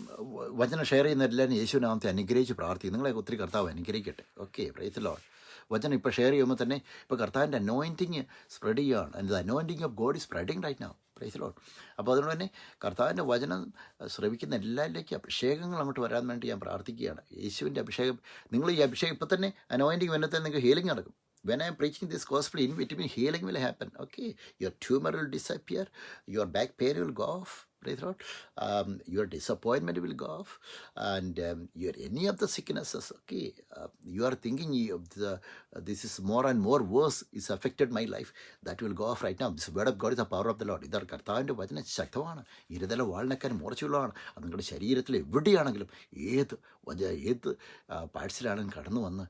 വചനം ഷെയർ ചെയ്യുന്നവരെല്ലാവരും യേശുവിനാമത്തെ അനുഗ്രഹിച്ച് പ്രാർത്ഥിക്കും. നിങ്ങളെ ഒത്തിരി കർത്താവ് അനുഗ്രഹിക്കട്ടെ. Okay, praise the Lord. വചനം ഇപ്പോൾ ഷെയർ ചെയ്യുമ്പോൾ തന്നെ ഇപ്പോൾ കർത്താവിൻ്റെ അനോയിൻറ്റിങ് സ്പ്രെഡ് ചെയ്യുകയാണ്. And the anointing of God is spreading right now. Praise the Lord. അപ്പോൾ അതുകൊണ്ട് തന്നെ കർത്താവിൻ്റെ വചനം ശ്രവിക്കുന്ന എല്ലാവരിലേക്കും അഭിഷേകങ്ങൾ അങ്ങോട്ട് വരാൻ വേണ്ടി ഞാൻ പ്രാർത്ഥിക്കുകയാണ്. യേശുവിൻ്റെ അഭിഷേകം, നിങ്ങൾ ഈ അഭിഷേകം ഇപ്പോൾ തന്നെ അനോയിൻറ്റിങ് വന്നത്തെ നിങ്ങൾക്ക് ഹീലിംഗ് നടക്കും. When I am preaching this gospel, in between healing will happen. Okay, your tumor will disappear, your back pain will go off. Praise the Lord. Your disappointment will go off, and your any of the sicknesses. Okay, you are thinking this is more and more worse. It's affected my life. That will go off right now. This word of God is the power of the Lord. ഇതാണ് കർത്താവിൻ്റെ വചനം ശക്തമാണ്. ഇരുതല വാളിനേക്കാൾ മൂർച്ചയുള്ളതാണ്. അത് നിങ്ങളുടെ ശരീരത്തിൽ എവിടെയാണെങ്കിലും ഏത് പാഴ്സിലാണെങ്കിലും കടന്നു വന്ന്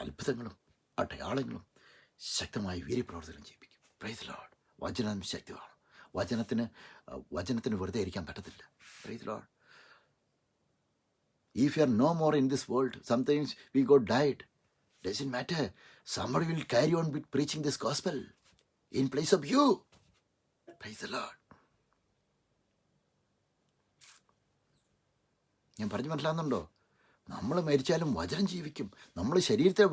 അത്ഭുതങ്ങളും അടയാളങ്ങളും ശക്തമായി വീര്യപ്രവർത്തനം ചെയ്യിപ്പിക്കും. Praise the Lord. വചനം ശക്തമാണ്. വചനത്തിന് വെറുതെ ഇരിക്കാൻ പറ്റത്തില്ല. Praise the Lord. If you are no more in this world, sometimes we got died. Doesn't matter. Somebody will carry on with preaching this gospel in place of you. Praise the Lord. ഞാൻ പറഞ്ഞു മനസ്സിലാകുന്നുണ്ടോ? നമ്മൾ മരിച്ചാലും വചനം ജീവിക്കും. നമ്മൾ ശരീരത്തെ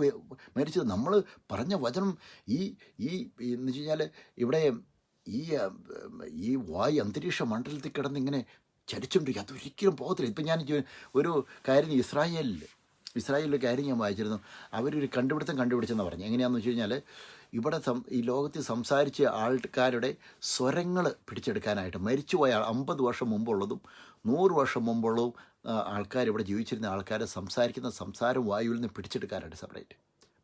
മരിച്ചത് നമ്മൾ പറഞ്ഞ വചനം എന്ന് വെച്ച് കഴിഞ്ഞാൽ ഇവിടെ ഈ വായു അന്തരീക്ഷ മണ്ഡലത്തിൽ കിടന്ന് ഇങ്ങനെ ചലിച്ചുകൊണ്ടിരിക്കും. അതൊരിക്കലും പോകത്തില്ല. ഇപ്പം ഞാൻ ഒരു കാര്യം ഇസ്രായേലിലെ കാര്യം ഞാൻ വായിച്ചിരുന്നു. അവരൊരു കണ്ടുപിടിച്ചെന്ന് പറഞ്ഞു. എങ്ങനെയാണെന്ന് വെച്ച് കഴിഞ്ഞാൽ ഇവിടെ ഈ ലോകത്തിൽ സംസാരിച്ച ആൾക്കാരുടെ സ്വരങ്ങൾ പിടിച്ചെടുക്കാനായിട്ട് മരിച്ചുപോയ 50 വർഷം മുമ്പുള്ളതും 100 വർഷം മുമ്പുള്ളതും ആൾക്കാർ ഇവിടെ ജീവിച്ചിരുന്ന ആൾക്കാരെ സംസാരിക്കുന്ന സംസാരം വായുവിൽ നിന്ന് പിടിച്ചെടുക്കാനായിട്ട് സെപ്പറേറ്റ്.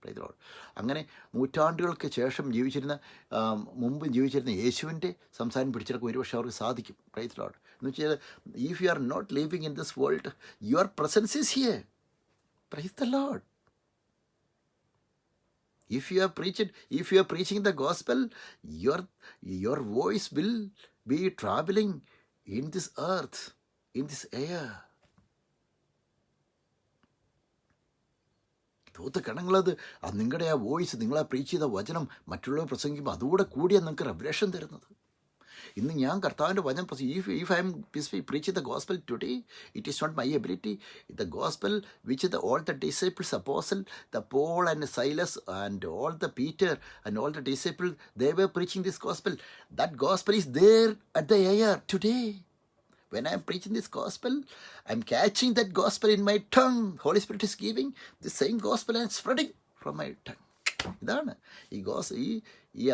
Price the Lord. അങ്ങനെ നൂറ്റാണ്ടുകൾക്ക് ശേഷം മുമ്പ് ജീവിച്ചിരുന്ന യേശുവിൻ്റെ സംസാരം പിടിച്ചെടുക്കാൻ ഒരുപക്ഷെ അവർക്ക് സാധിക്കും. Praise the Lord. എന്ന് വെച്ചാൽ if you are not living in this world, your presence is here. Praise the Lord. If you are preaching the gospel, your voice will be traveling in this earth, in this air. കണങ്ങളത് നിങ്ങളുടെ ആ voice, നിങ്ങളാ preach ചെയ്ത വചനം മറ്റുള്ളവർ പ്രസംഗിക്കുമ്പോൾ അതുകൂടെ കൂടിയാണ് നിങ്ങൾക്ക് റെവലേഷൻ തരുന്നത്. ഇന്ന് ഞാൻ കർത്താവിൻ്റെ വചനം if I am preaching the gospel today, it is not my ability. The gospel which all the disciples, apostle, the Paul and Silas and all the Peter and all the disciples, they were preaching this gospel. That gospel is there at the air today. When I am preaching this gospel, I am catching that gospel in my tongue. Holy Spirit is giving the same gospel and spreading from my tongue. ഇതാണ് ഈ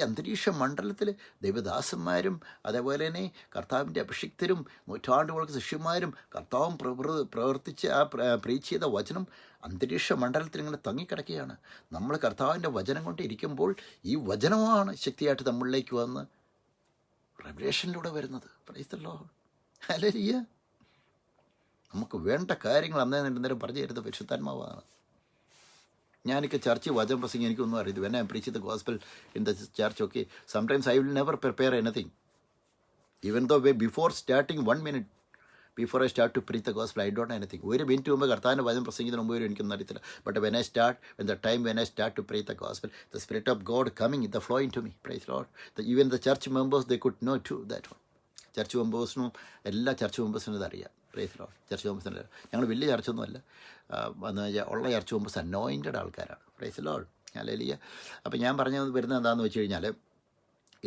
അന്തരീക്ഷ മണ്ഡലത്തിൽ ദൈവദാസന്മാരും അതേപോലെ തന്നെ കർത്താവിൻ്റെ അഭിഷിക്തരും നൂറ്റാണ്ടുകൾക്ക് ശിഷ്യന്മാരും കർത്താവും പ്രവർത്തിച്ച് പ്രീച്ച് ചെയ്ത വചനം അന്തരീക്ഷ മണ്ഡലത്തിൽ ഇങ്ങനെ തങ്ങിക്കിടക്കുകയാണ്. നമ്മൾ കർത്താവിൻ്റെ വചനം കൊണ്ട് ഇരിക്കുമ്പോൾ ഈ വചനമാണ് ശക്തിയായിട്ട് നമ്മളിലേക്ക് വന്ന് റെവലേഷനിലൂടെ വരുന്നത്. Price the Lord. ഹല്ലേലൂയ. നമുക്ക് വേണ്ട കാര്യങ്ങൾ അന്നേരം പറഞ്ഞു തരുന്നത് പരിശുദ്ധാത്മാവാണ്. ഞാനൊക്കെ ചർച്ച് വചനം പ്രസംഗം എനിക്കൊന്നും അറിയില്ല. when I preach the gospel in the church, okay, sometimes I will never prepare anything. Even though before starting 1 minute before I start to preach the gospel I don't know anything. ഒരു minute മുമ്പ് കർത്താവിൻ്റെ വചനം പ്രസംഗിക്കുന്നതിന് മുമ്പ് എനിക്കൊന്നും അറിയത്തില്ല. But when I start to preach the gospel, the spirit of God coming the flowing to me. Praise lord. Even the church members they could know to that one. Church മെമ്പേഴ്സിനും എല്ലാ church മെമ്പേഴ്സിനും ഇതറിയാം. Praise lord. Church മെമ്പേഴ്സിന് ഞങ്ങൾ വലിയ ചർച്ചൊന്നുമല്ല, എന്ന് വെച്ചാൽ ഉള്ള ചർച്ച് മെമ്പേഴ്സ് അനോയിൻറ്റഡ് ആൾക്കാരാണ്. Praise Lord. ഹല്ലേലൂയ. അപ്പോൾ ഞാൻ പറഞ്ഞത് വരുന്നത് എന്താണെന്ന് വെച്ച് കഴിഞ്ഞാൽ,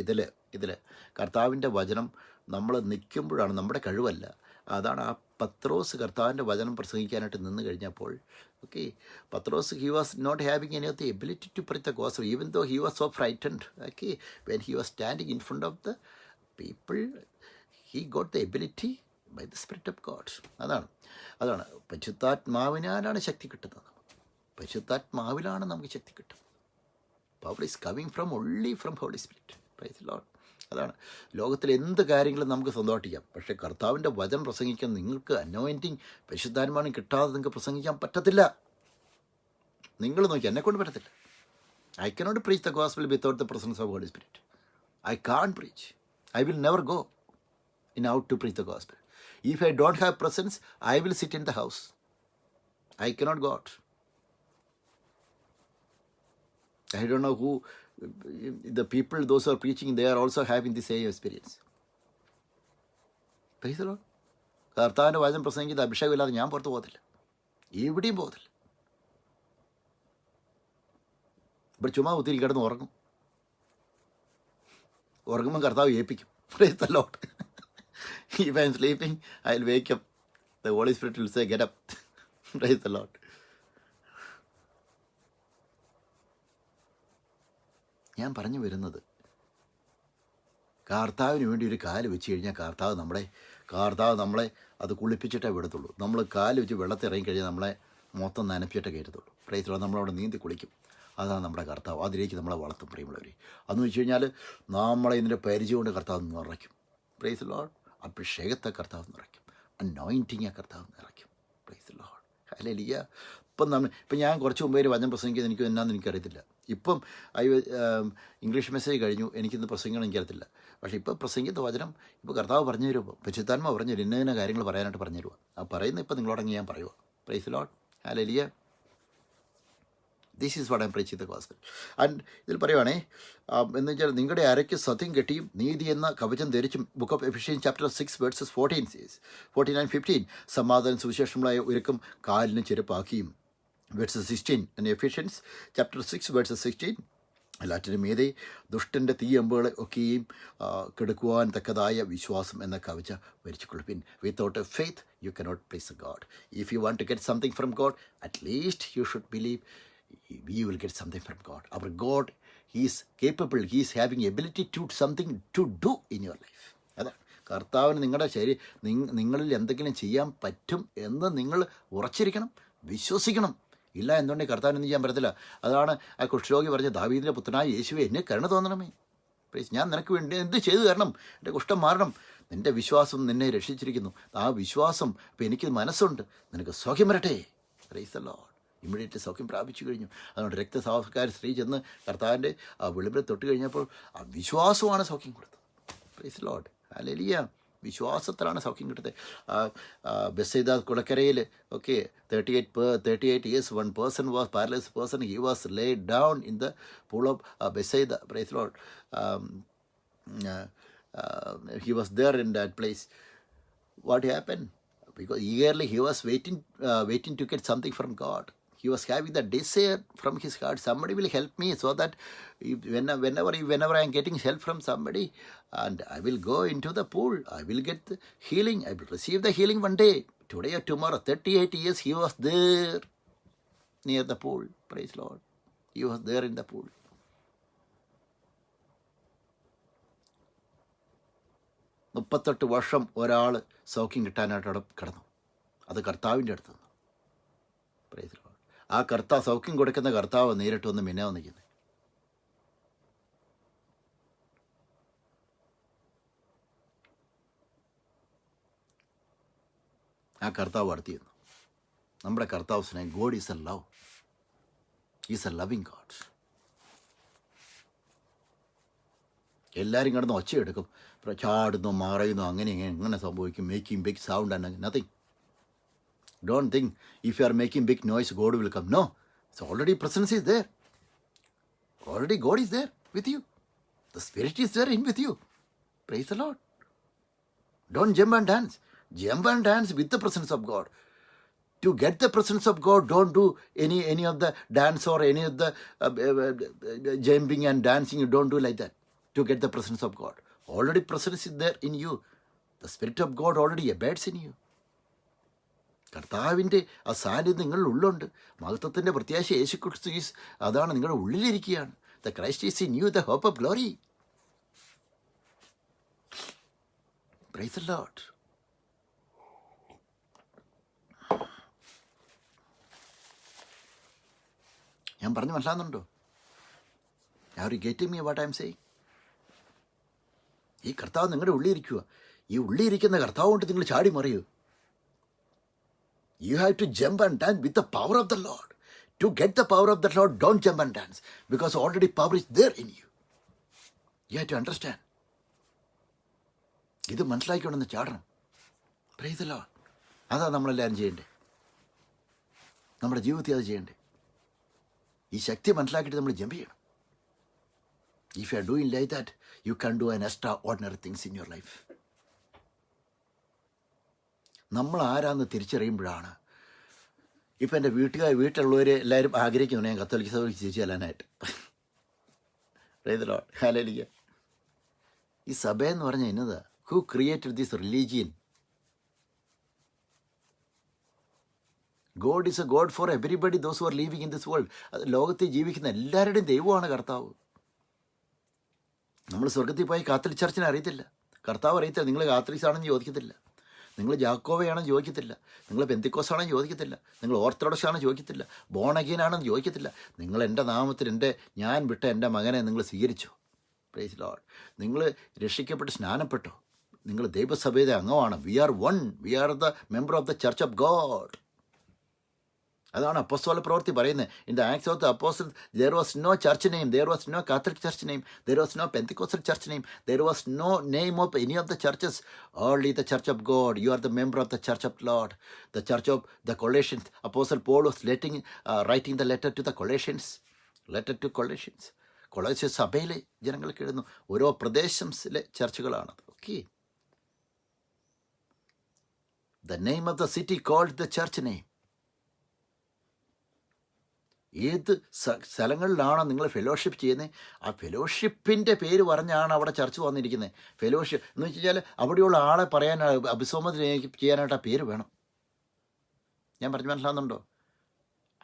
ഇതിൽ കർത്താവിൻ്റെ വചനം നമ്മൾ നിൽക്കുമ്പോഴാണ്, നമ്മുടെ കഴിവല്ല. അതാണ് ആ പത്രോസ് കർത്താവിൻ്റെ വചനം പ്രസംഗിക്കാനായിട്ട് നിന്ന് കഴിഞ്ഞപ്പോൾ, ഓക്കെ, പത്രോസ് he was not having any of the ability to preach the gospel even though he was so frightened. Okay, when he was standing in front of the people he got the ability by the spirit of God. അതാണ് പരിശുദ്ധാത്മാവിനാലാണ് ശക്തി കിട്ടുന്നത്. പരിശുദ്ധാത്മാവിലാണ് നമുക്ക് ശക്തി കിട്ടുന്നത്. Power is coming from only from Holy Spirit. Praise Lord. അതാണ് ലോകത്തിലെ എന്ത് കാര്യങ്ങളും നമുക്ക് സ്വന്തമായിട്ട് ചെയ്യാം. പക്ഷേ കർത്താവിൻ്റെ വചനം പ്രസംഗിക്കാൻ നിങ്ങൾക്ക് അനോയിൻറ്റിങ് പരിശുദ്ധാത്മാവിനെ കിട്ടാതെ നിങ്ങൾക്ക് പ്രസംഗിക്കാൻ പറ്റത്തില്ല. നിങ്ങൾ നോക്കി, എന്നെക്കൊണ്ട് പറ്റത്തില്ല. I cannot preach the gospel without the presence of Holy Spirit. I can't preach. I will never go in out to preach the gospel. If I don't have presence, I will sit in the house. I cannot go out. I don't know who the people, those who are preaching, they are also having the same experience. Praise the Lord. കർത്താവിൻ്റെ വചനം പ്രസംഗിക്കുന്ന അഭിഷേകമില്ലാതെ ഞാൻ പുറത്ത് പോകത്തില്ല, എവിടെയും പോകത്തില്ല. ഇവിടെ ചുമ്മാ ഒത്തിരി കിടന്ന് ഉറങ്ങുമ്പോൾ കർത്താവ് ഏൽപ്പിക്കും. Praise the Lord. If I am sleeping, I will wake up. The Holy Spirit will say, get up. Praise the Lord. ഞാൻ പറഞ്ഞു വരുന്നത്, കർത്താവിന് വേണ്ടി ഒരു കാല് വെച്ച് കഴിഞ്ഞാൽ കർത്താവ് നമ്മളെ അത് കുളിപ്പിച്ചിട്ടേ വിടത്തുള്ളൂ. നമ്മൾ കാല് വെച്ച് വെള്ളത്തിൽ ഇറങ്ങിക്കഴിഞ്ഞാൽ നമ്മളെ മൊത്തം നനപ്പിച്ചിട്ടേ കയറ്റത്തുള്ളൂ. Praise the lord. നമ്മളവിടെ നീന്തി കുളിക്കും. അതാണ് നമ്മുടെ കർത്താവ്. അതിലേക്ക് നമ്മളെ വളർത്തും പ്രിയമുള്ളവർ. അതെന്ന് വെച്ച് കഴിഞ്ഞാൽ നമ്മളെ ഇതിൻ്റെ പരിചയം കൊണ്ട് കർത്താവ് നിറയ്ക്കും. Price the Lord. അഭിഷേകത്തെ കർത്താവ് നിറയ്ക്കും. അനോയിൻറ്റിങ്ങെ കർത്താവ് നിറയ്ക്കും. Price the Lord. ഹല്ലേലൂയ. ഇപ്പം ഞാൻ കുറച്ച് മുമ്പേ വചനം പ്രസംഗിക്കുന്നത് എനിക്ക് എന്നാന്ന് എനിക്കറിയത്തില്ല. ഇപ്പം ഇംഗ്ലീഷ് മെസ്സേജ് കഴിഞ്ഞു, എനിക്കിന്ന് പ്രസംഗിക്കണം എനിക്കറിയത്തില്ല. പക്ഷേ ഇപ്പോൾ പ്രസംഗിക്കുന്ന വചനം ഇപ്പോൾ കർത്താവ് പറഞ്ഞു തരുമ്പോൾ, പരിശുദ്ധാത്മാവ് പറഞ്ഞു തരും, ഇന്ന കാര്യങ്ങൾ പറയാനായിട്ട് പറഞ്ഞു തരുക. ആ പറയുന്നത് ഇപ്പോൾ നിങ്ങളോടങ്ങ് ഞാൻ പറയുക. Price the Lord. Hallelujah. This is what I M preaching the gospel. And ഇതിൽ പറയുവാണേ, എന്ന് വെച്ചാൽ നിങ്ങളുടെ അരയ്ക്ക് സത്യം കെട്ടിയും നീതി എന്ന കവചം ധരിച്ചും. Book of Ephesians chapter 6 verses 14-15. സമാധാനം സുവിശേഷങ്ങളായ ഒരുക്കം കാലിന് ചെരുപ്പാക്കിയും. verses 16 and Ephesians chapter 6 verses 16. എല്ലാറ്റിനും മീതെ ദുഷ്ടൻ്റെ തീയമ്പുകളെ ഒക്കെയും കെടുക്കുവാൻ തക്കതായ വിശ്വാസം എന്ന കവച വരിച്ചുകൊള്ളുവിൻ. Without a faith you cannot please God. If you want to get something from God, at least you should believe we will get something from God. Our God, He is capable, He is having ability to something to do in your life. അതാണ് കർത്താവിന് നിങ്ങളിൽ എന്തെങ്കിലും ചെയ്യാൻ പറ്റും എന്ന് നിങ്ങൾ ഉറച്ചിരിക്കണം, വിശ്വസിക്കണം. ഇല്ല എന്തുകൊണ്ടെങ്കിൽ കർത്താവിന് ഒന്നും ചെയ്യാൻ പറ്റത്തില്ല. അതാണ് ആ കുഷ്ഠരോഗി പറഞ്ഞ, ദാവീദിൻ്റെ പുത്രനായ യേശുവേ, എന്നെ കരുണ തോന്നണമേ. ഞാൻ നിനക്ക് വേണ്ടി എന്ത് ചെയ്തു തരണം? എൻ്റെ കുഷ്ഠം മാറണം. നിൻ്റെ വിശ്വാസം നിന്നെ രക്ഷിച്ചിരിക്കുന്നു. ആ വിശ്വാസം ഇപ്പം എനിക്ക് മനസ്സുണ്ട്, നിനക്ക് സൗഖ്യം വരട്ടെ. Price the Lord. ഇമ്മീഡിയറ്റ്ലി സൗഖ്യം പ്രാപിച്ചു കഴിഞ്ഞു. അതുകൊണ്ട് രക്തസാവക്കാരി സ്ത്രീ ചെന്ന് കർത്താവിൻ്റെ ആ വെളിവിൽ തൊട്ട് കഴിഞ്ഞപ്പോൾ ആ വിശ്വാസമാണ് സൗഖ്യം കൊടുത്തത്. Price the Lord. ഹല്ലേലൂയ. വിശ്വാസത്തിലാണ് സൗഖ്യം കിട്ടുന്നത്. ബെസൈദ കുളക്കരയിൽ 38 years one person was paralyzed person. He was laid down in the pool of Bethesda. Praise the Lord. He was there in that place. What happened? Because eagerly he was waiting to get something from God. He was having the desire from his heart, somebody will help me, so that whenever I am getting help from somebody, and I will go into the pool, I will get the healing, I will receive the healing one day, today or tomorrow. 38 years he was there near the pool. Praise Lord. He was there in the pool. മുപ്പത്തെട്ട് വർഷം ഒരാൾ സൗഖ്യം കിട്ടാനായിട്ട് അവിടെ കിടന്നു. അത് കർത്താവിൻ്റെ അടുത്ത് നിന്ന്. Praise Lord. ആ കർത്താവ്, സൗഖ്യം കൊടുക്കുന്ന കർത്താവ് നേരിട്ട് വന്ന് മിന്നെ വന്നിരിക്കുന്നത്. ആ കർത്താവ് അടുത്ത് ചെന്നു. നമ്മുടെ കർത്താവ് സ്നേഹം. God is a love. Is a loving God. എല്ലാവരും കിടന്ന് ഒച്ചയെടുക്കും, ചാടുന്നു മറയുന്നു, അങ്ങനെ എങ്ങനെ സംഭവിക്കും, making big sound and nothing. Don't think if you are making big noise God will come. No, it's already presence is there. Already God is there with you. The Spirit is there in with you. Praise the Lord. Don't jump and dance. Jump and dance with the presence of God. To get the presence of God, don't do any of the dance or any of the jumping and dancing. You don't do like that to get the presence of God. Already presence is there in you. The Spirit of God already abides in you. കർത്താവിൻ്റെ ആ സാന്നിധ്യം നിങ്ങളുടെ ഉള്ളുണ്ട്. മഹത്വത്തിൻ്റെ പ്രത്യാശ യേശു ക്രിസ്തു അതാണ് നിങ്ങളുടെ ഉള്ളിലിരിക്കുകയാണ്. The Christ is in you, the hope of glory. Praise the Lord. ഞാൻ പറഞ്ഞു മനസ്സിലാകുന്നുണ്ടോ? Are you getting me what I am saying? ഈ കർത്താവ് നിങ്ങളുടെ ഉള്ളിലിരിക്കുക. ഈ ഉള്ളിലിരിക്കുന്ന കർത്താവ് കൊണ്ട് നിങ്ങൾ ചാടി മറിയൂ. You have to jump and dance with the power of the Lord. To get the power of the Lord, don't jump and dance, because already power is there in you. You have to understand. ഇത് മനസ്സിലാക്കിക്കൊണ്ടെന്ന് ചാടണം. Praise the Lord. അതാണ് നമ്മളെല്ലാവരും ചെയ്യേണ്ടത്. നമ്മുടെ ജീവിതത്തിൽ അത് ചെയ്യേണ്ടത്. ഈ ശക്തി മനസ്സിലാക്കിയിട്ട് നമ്മൾ ജമ്പ് ചെയ്യണം. If you are doing like that, you can do an extraordinary things in your life. നമ്മൾ ആരാന്ന് തിരിച്ചറിയുമ്പോഴാണ്. ഇപ്പം എൻ്റെ വീട്ടിലുള്ളവർ എല്ലാവരും ആഗ്രഹിക്കുന്നു ഞാൻ കത്തോലിക്ക സഭയിൽ തിരിച്ചു ചെല്ലാനായിട്ട്. Praise the Lord. ഹല്ലേലൂയ. ഈ സഭയെന്ന് പറഞ്ഞാൽ എന്നതാ? Who created this religion? God is a God for everybody those who are living in this world. അത് ലോകത്തിൽ ജീവിക്കുന്ന എല്ലാവരുടെയും ദൈവമാണ് കർത്താവ്. നമ്മൾ സ്വർഗത്തിൽ പോയി കാത്തലിക് ചർച്ചിനെ അറിയത്തില്ല. കർത്താവ് അറിയത്തില്ല. നിങ്ങൾ കാത്തലിക്സ് ആണെന്ന് ചോദിക്കത്തില്ല, നിങ്ങൾ ജാക്കോവയാണെന്ന് ചോദിക്കത്തില്ല, നിങ്ങൾ പെന്തിക്കോസാണെന്ന് ചോദിക്കത്തില്ല, നിങ്ങൾ ഓർത്തഡോക്സ് ആണെന്ന് ചോദിക്കത്തില്ല, ബോൺ അഗെയിൻ ആണെന്ന് ചോദിക്കത്തില്ല. നിങ്ങൾ എൻ്റെ നാമത്തിൽ ഞാൻ വിട്ട എൻ്റെ മകനെ നിങ്ങൾ സ്വീകരിച്ചോ? Praise Lord. നിങ്ങൾ രക്ഷിക്കപ്പെട്ട് സ്നാനപ്പെട്ടോ? നിങ്ങൾ ദൈവസഭയുടെ അംഗമാണ്. We are one. We are the member of the church of God. അതാണ് അപ്പോസ്തല പ്രവൃത്തി പറയുന്നത്. In the Acts of the Apostles there was no church name, there was no Catholic church name, there was no Pentecostal church name, there was no name of any of the churches, only the church of God. You are the member of the church of Lord, the church of the Colossians. Apostle Paul was writing the letter to the Colossians. കൊളോസ്യ സഭയിലെ ജനങ്ങൾക്ക് എഴുതുന്നു. ഓരോ പ്രദേശത്തിലെ ചർച്ചുകളാണ്. Okay. The name of the city called the church name. ഏത് സ്ഥലങ്ങളിലാണോ നിങ്ങൾ fellowship ചെയ്യുന്നത്, ആ ഫെലോഷിപ്പിൻ്റെ പേര് പറഞ്ഞാണ് അവിടെ ചർച്ച വന്നിരിക്കുന്നത്. ഫെലോഷിപ്പ് എന്ന് വെച്ച് കഴിഞ്ഞാൽ അവിടെയുള്ള ആളെ പറയാൻ അഭിസംബോധന ചെയ്യാനായിട്ട് ആ പേര് വേണം. ഞാൻ പറഞ്ഞു മനസ്സിലാകുന്നുണ്ടോ?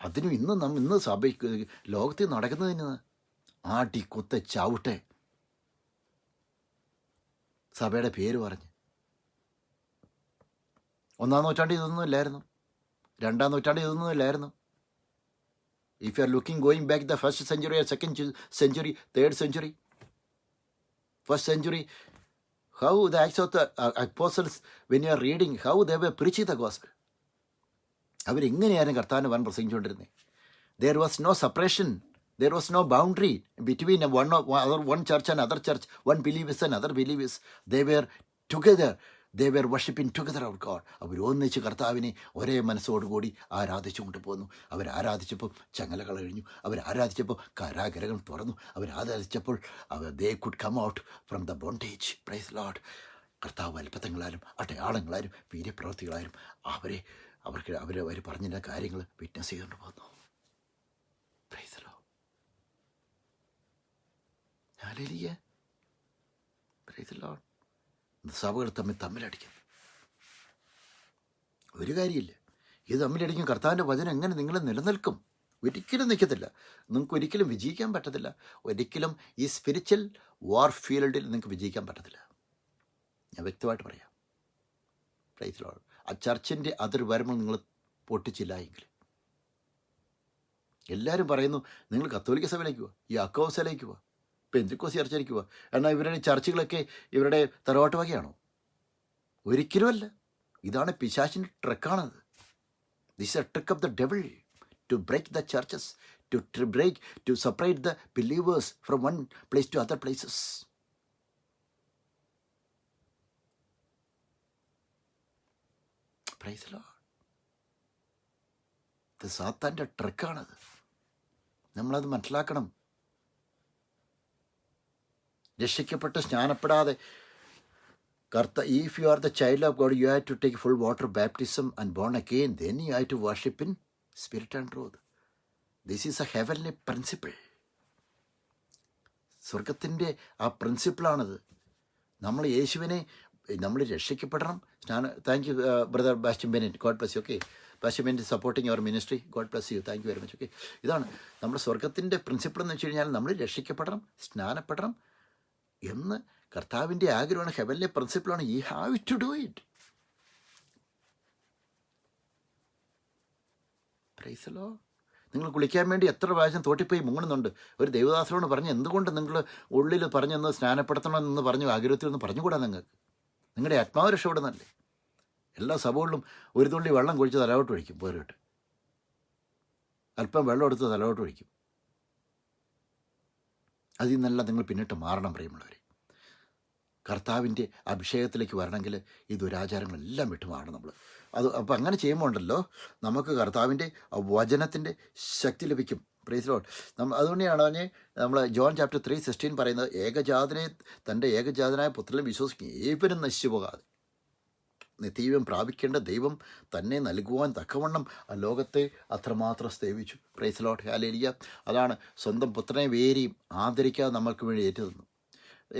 അതിനും ഇന്ന് സഭ ലോകത്തിൽ നടക്കുന്നതിന് ആട്ടി കുത്ത ചവിട്ടെ സഭയുടെ പേര് പറഞ്ഞ്. 1-ാം നൂറ്റാണ്ടിൽ ഇതൊന്നും ഇല്ലായിരുന്നു. 2-ാം നൂറ്റാണ്ടിൽ ഇതൊന്നും ഇല്ലായിരുന്നു. If you are looking going back the 1st century or 2nd century, 3rd century, 1st century, how the Acts of the Apostles, when you are reading, how they were preaching the gospel. അവരെങ്ങനെയായിരുന്നു കർത്താവിന് വൻ പ്രസംഗിച്ചുകൊണ്ടിരുന്നത്? There was no separation, there was no boundary between one church and other church, one believers and other believers. They were together. They were worshiping together our God. അവർ ഒന്നിച്ച് കർത്താവിനെ ഒരേ മനസ്സോടുകൂടി ആരാധിച്ചു കൊണ്ടുപോകുന്നു. അവരാരാധിച്ചപ്പോൾ ചങ്ങലകൾ കഴിഞ്ഞു. അവരാരാധിച്ചപ്പോൾ കാരാഗ്രഹങ്ങൾ തുറന്നു. അവരാരാധിച്ചപ്പോൾ they could come out from the bondage. Praise the Lord. കർത്താവ് അത്ഭുതങ്ങളാലും അടയാളങ്ങളാലും വീര്യപ്രവൃത്തികളാലും അവർ പറഞ്ഞിരുന്ന കാര്യങ്ങൾ വിറ്റ്നസ് ചെയ്തുകൊണ്ട് പോകുന്നു. Praise the Lord. Hallelujah. Praise the Lord. സഭകൾ തമ്മിലടിക്കും. ഒരു കാര്യമില്ല. ഇത് തമ്മിലടിക്കും. കർത്താവിൻ്റെ വചനം എങ്ങനെ നിങ്ങൾ നിലനിൽക്കും? ഒരിക്കലും നിൽക്കത്തില്ല. നിങ്ങൾക്ക് ഒരിക്കലും വിജയിക്കാൻ പറ്റത്തില്ല. ഒരിക്കലും ഈ സ്പിരിച്വൽ വാർ ഫീൽഡിൽ നിങ്ങൾക്ക് വിജയിക്കാൻ പറ്റത്തില്ല. ഞാൻ വ്യക്തമായിട്ട് പറയാം. Price the Lord. ആ ചർച്ചിൻ്റെ അതിർ വരുമ്പോൾ നിങ്ങൾ പൊട്ടിച്ചില്ല എങ്കിൽ എല്ലാവരും പറയുന്നു നിങ്ങൾ കത്തോലിക്ക സഭയിലേക്ക് പോവുക, ഈ യാക്കോബിലേക്ക് പോവുക, പെന്തിക്കോസ് ചർച്ചിലേക്ക് പോവുക. എന്നാൽ ഇവരുടെ ചർച്ചുകളൊക്കെ ഇവരുടെ തറവാട്ട് വകയാണോ? ഒരിക്കലുമല്ല. ഇതാണ് പിശാചിൻ്റെ ട്രിക്കാണത്. This is a trick of the devil to break the churches, to separate the believers from one place to other places. Praise the Lord. ഇത് സാത്താൻ്റെ ട്രിക്കാണത്. നമ്മളത് മനസ്സിലാക്കണം. രക്ഷിക്കപ്പെട്ട് സ്നാനപ്പെടാതെ if you are the child of God, you have to take full water baptism and born again. Then you have to worship in spirit and truth. This is a heavenly principle. സ്വർഗത്തിൻ്റെ ആ പ്രിൻസിപ്പിളാണത്. നമ്മൾ യേശുവിനെ നമ്മൾ രക്ഷിക്കപ്പെടണം. Thank you brother Bastian Bennett, God bless you. Okay, Bastian Bennett supporting your ministry, God bless you, thank you very much. Okay, ഇതാണ് നമ്മുടെ സ്വർഗത്തിൻ്റെ principle എന്ന് വെച്ച് കഴിഞ്ഞാൽ നമ്മൾ രക്ഷിക്കപ്പെടണം, സ്നാനപ്പെടണം എന്ന് കർത്താവിൻ്റെ ആഗ്രഹമാണ്. ഹെവൻലി പ്രിൻസിപ്പിളാണ്. You have to do it. Praise the Lord. നിങ്ങൾ കുളിക്കാൻ വേണ്ടി എത്ര പ്രാവശ്യം തോട്ടിപ്പോയി മുങ്ങുന്നുണ്ട്. ഒരു ദൈവദാസനോട് പറഞ്ഞ് എന്തുകൊണ്ട് നിങ്ങൾ ഉള്ളിൽ പറഞ്ഞൊന്ന് സ്നാനപ്പെടുത്തണമെന്ന് പറഞ്ഞു ആഗ്രഹത്തിൽ ഒന്ന് പറഞ്ഞുകൂടാ? നിങ്ങളുടെ ആത്മാവ് രക്ഷപ്പെടുന്നല്ലേ. എല്ലാ സഭകളിലും ഒരു തുള്ളി വെള്ളം കുഴിച്ച് തലയോട്ട് ഒഴിക്കും, പോരിട്ട് അല്പം വെള്ളം എടുത്ത് തലയോട്ട് ഒഴിക്കും. അതിൽ നിന്നെല്ലാം നിങ്ങൾ പിന്നിട്ട് മാറണം പ്രിയമുള്ളവരെ. കർത്താവിൻ്റെ അഭിഷേകത്തിലേക്ക് വരണമെങ്കിൽ ഈ ദുരാചാരങ്ങളെല്ലാം വിട്ടു മാറണം നമ്മൾ. അപ്പോൾ അങ്ങനെ ചെയ്യുമ്പോൾ ഉണ്ടല്ലോ നമുക്ക് കർത്താവിൻ്റെ വചനത്തിൻ്റെ ശക്തി ലഭിക്കും. Praise Lord. അതുകൊണ്ടാണ് നമ്മൾ ജോൺ ചാപ്റ്റർ 3:16 പറയുന്നത്, തൻ്റെ ഏകജാതനായ പുത്രനിൽ വിശ്വസിക്കും ഏവരും നശിച്ചു പോകാതെ നിത്യജീവൻ പ്രാപിക്കേണ്ട ദൈവം തന്നെ നൽകുവാൻ തക്കവണ്ണം ആ ലോകത്തെ അത്രമാത്രം സ്നേഹിച്ചു. Praise Lord, hallelujah. അതാണ് സ്വന്തം പുത്രനെ വേരെയും ആദരിക്കാതെ നമ്മൾക്ക് വേണ്ടി ഏറ്റുതന്നു.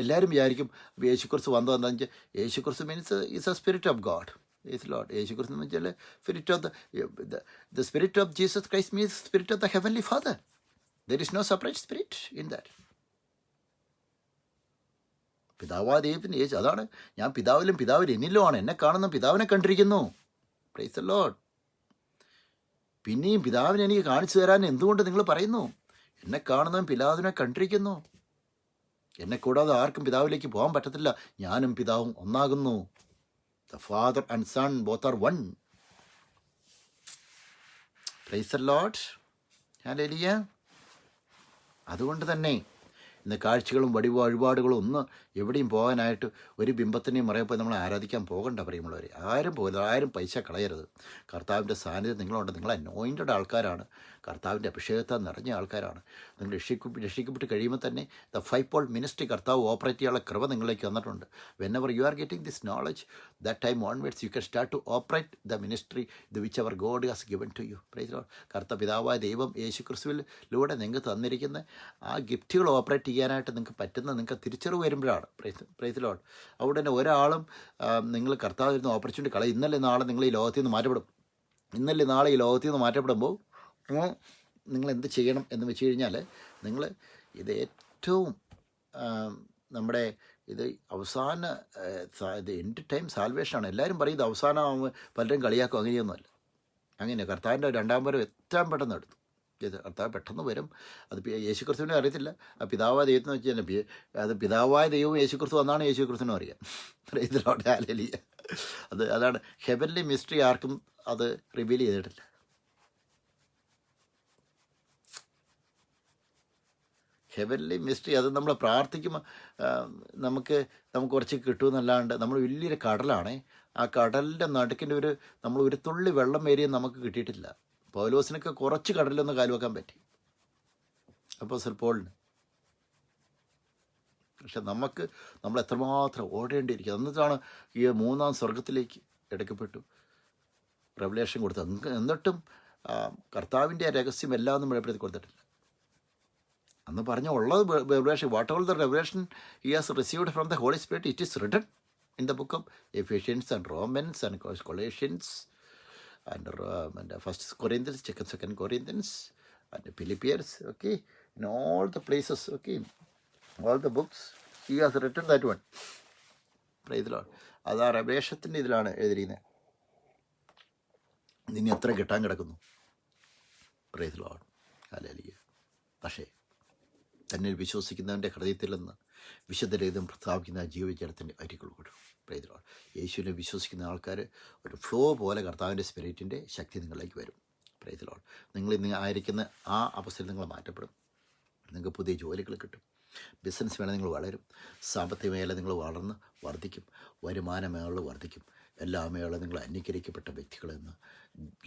എല്ലാവരും വിചാരിക്കും യേശുക്രിസ്തു വന്നതെന്ന് വെച്ചാൽ യേശുക്രിസ്തു means is a Spirit of God. Praise Lord. യേശുക്രിസ്തു എന്ന് വെച്ചാൽ Spirit of the spirit of Jesus Christ means Spirit of the heavenly Father. There is no separate spirit in that. പിതാവായ ദൈവത്തിൻ്റെ യേശു, അതാണ് ഞാൻ പിതാവിലും പിതാവിൽ എന്നിലുമാണ്, എന്നെ കാണുന്ന പിതാവിനെ കണ്ടിരിക്കുന്നു. Price the Lord. പിന്നെയും പിതാവിനെ എനിക്ക് കാണിച്ചു തരാൻ എന്തുകൊണ്ട് നിങ്ങൾ പറയുന്നു? എന്നെ കാണുന്നവൻ പിതാവിനെ കണ്ടിരിക്കുന്നു. എന്നെ കൂടാതെ ആർക്കും പിതാവിലേക്ക് പോകാൻ പറ്റത്തില്ല. ഞാനും പിതാവും ഒന്നാകുന്നു. The father and son both are one. Praise the Lord, hallelujah. അതുകൊണ്ട് തന്നെ ഇന്ന് കാഴ്ചകളും വഴിപാടുകളും ഒന്നും എവിടെയും പോകാനായിട്ട് ഒരു ബിംബത്തിനെയും മറയപ്പോൾ നമ്മൾ ആരാധിക്കാൻ പോകണ്ട പ്രിയമുള്ളവർ. ആരും പോകരുത്, ആരും പൈസ കളയരുത്. കർത്താവിൻ്റെ സാന്നിധ്യം നിങ്ങളുണ്ട്. നിങ്ങൾ അനോയിൻറ്റഡ് ആൾക്കാരാണ്, കർത്താവിൻ്റെ അഭിഷേകത്താൽ നിറഞ്ഞ ആൾക്കാരാണ്. നിങ്ങൾ രക്ഷിക്കപ്പെട്ട് കഴിയുമ്പോൾ തന്നെ ദ 5-fold മിനിസ്ട്രി കർത്താവ് ഓപ്പറേറ്റ് ചെയ്യാനുള്ള കൃപ നിങ്ങളിലേക്ക് വന്നിട്ടുണ്ട്. Whenever you are getting this knowledge, that time onwards you can start to operate the ministry which our God has given to you. Praise the Lord. കർത്താവ് പിതാവായ ദൈവം യേശു ക്രിസ്തുവിലൂടെ നിങ്ങൾക്ക് തന്നിരിക്കുന്ന ആ ഗിഫ്റ്റുകൾ ഓപ്പറേറ്റ് ചെയ്യാനായിട്ട് നിങ്ങൾക്ക് പറ്റുന്ന നിങ്ങൾക്ക് തിരിച്ചറിവ് വരുമ്പോഴാണ്. Price the Lord. അവിടെ തന്നെ ഒരാളും നിങ്ങൾ കർത്താവിൽ നിന്ന് ഓപ്പർച്യൂണിറ്റി കളയും. ഇന്നലെ നാളെ നിങ്ങൾ ഈ ലോകത്തിൽ നിന്ന് മാറ്റപ്പെടും. ഇന്നലെ നാളെ ഈ ലോകത്തിൽ നിന്ന് മാറ്റപ്പെടുമ്പോൾ നിങ്ങൾ എന്ത് ചെയ്യണം എന്ന് വെച്ച് കഴിഞ്ഞാൽ, നിങ്ങൾ ഇത് ഏറ്റവും നമ്മുടെ ഇത് അവസാന ഇത് എൻഡ് ടൈം സാൽവേഷനാണ്. എല്ലാവരും പറയും ഇത് അവസാനമാകുമ്പോൾ പലരും കളിയാക്കും. അങ്ങനെയൊന്നുമല്ല. അങ്ങനെ കർത്താവിൻ്റെ രണ്ടാം വരവ് എത്രയും പെട്ടെന്ന് എടുത്തു. കർത്താവ് പെട്ടെന്ന് വരും. അത് യേശുക്രിസ്തുവിനെ അറിയത്തില്ല. ആ പിതാവായ ദൈവത്തിന് വെച്ച് തന്നെ അത് പിതാവായ ദൈവവും യേശുക്രിസ്തു വന്നാണ് യേശുക്രിസ്തുവിനും അറിയാം. ഇതിലോട്ട് ഹല്ലേലൂയ. അതാണ് ഹെവൻലി മിസ്റ്ററി. ആർക്കും അത് റിവീൽ ചെയ്തിട്ടില്ല. ഹെവൻലി മിസ്റ്ററി അത് നമ്മൾ പ്രാർത്ഥിക്കുമ്പോൾ നമുക്ക് കുറച്ച് കിട്ടുമെന്നല്ലാണ്ട് നമ്മൾ വലിയൊരു കടലാണ്. ആ കടലിൻ്റെ നടുക്കിൻ്റെ നമ്മൾ ഒരു തുള്ളി വെള്ളം വരെയും നമുക്ക് കിട്ടിയിട്ടില്ല. പൗലോസിനൊക്കെ കുറച്ച് കടലിലൊന്ന് കാലുവെക്കാൻ പറ്റി, അപ്പോസ്തലൻ പോളിന്. പക്ഷെ നമ്മൾ എത്രമാത്രം ഓടേണ്ടിയിരിക്കും. എന്നിട്ടാണ് ഈ 3-ാം സ്വർഗത്തിലേക്ക് എടുക്കപ്പെട്ടു റെവലേഷൻ കൊടുത്തത്. എന്നിട്ടും കർത്താവിൻ്റെ രഹസ്യം എല്ലാമൊന്നും വെളിപ്പെടുത്തി കൊടുത്തിട്ടില്ല. അന്ന് പറഞ്ഞ ഉള്ളത് revelation, what all the revelation he has received from the holy Spirit, it is written in the book of Ephesians and Romans and Colossians and 1 Corinthians, 2 Corinthians and Philippians, okay, in all the places, okay, all the books he has written that one. Praise the Lord. അത് ആ റെവലേഷത്തിൻ്റെ ഇതിലാണ് എഴുതിയിരിക്കുന്നത്. ഇനി എത്ര കിട്ടാൻ കിടക്കുന്നു. Price the Lord, hallelujah. പക്ഷേ തന്നിൽ വിശ്വസിക്കുന്നവൻ്റെ ഹൃദയത്തിൽ നിന്ന് വിശുദ്ധരഹിതം പ്രസ്താവിക്കുന്ന ജീവജലത്തിൻ്റെ അരികൾ കൂടും. Price the Lord. യേശുവിനെ വിശ്വസിക്കുന്ന ആൾക്കാർ ഒരു ഫ്ലോ പോലെ കർത്താവിൻ്റെ സ്പിരിറ്റിൻ്റെ ശക്തി നിങ്ങളിലേക്ക് വരും. Price the Lord. നിങ്ങൾ ഇന്ന് ആയിരിക്കുന്ന ആ അവസ്ഥയിൽ നിങ്ങൾ മാറ്റപ്പെടും. നിങ്ങൾക്ക് പുതിയ ജോലികൾ കിട്ടും. ബിസിനസ് മേഖല നിങ്ങൾ വളരും. സാമ്പത്തിക മേഖല നിങ്ങൾ വളർന്ന് വർദ്ധിക്കും. വരുമാന മേഖല വർദ്ധിക്കും. എല്ലാ അമ്മയോളം നിങ്ങൾ അന്യീകരിക്കപ്പെട്ട വ്യക്തികളെന്ന്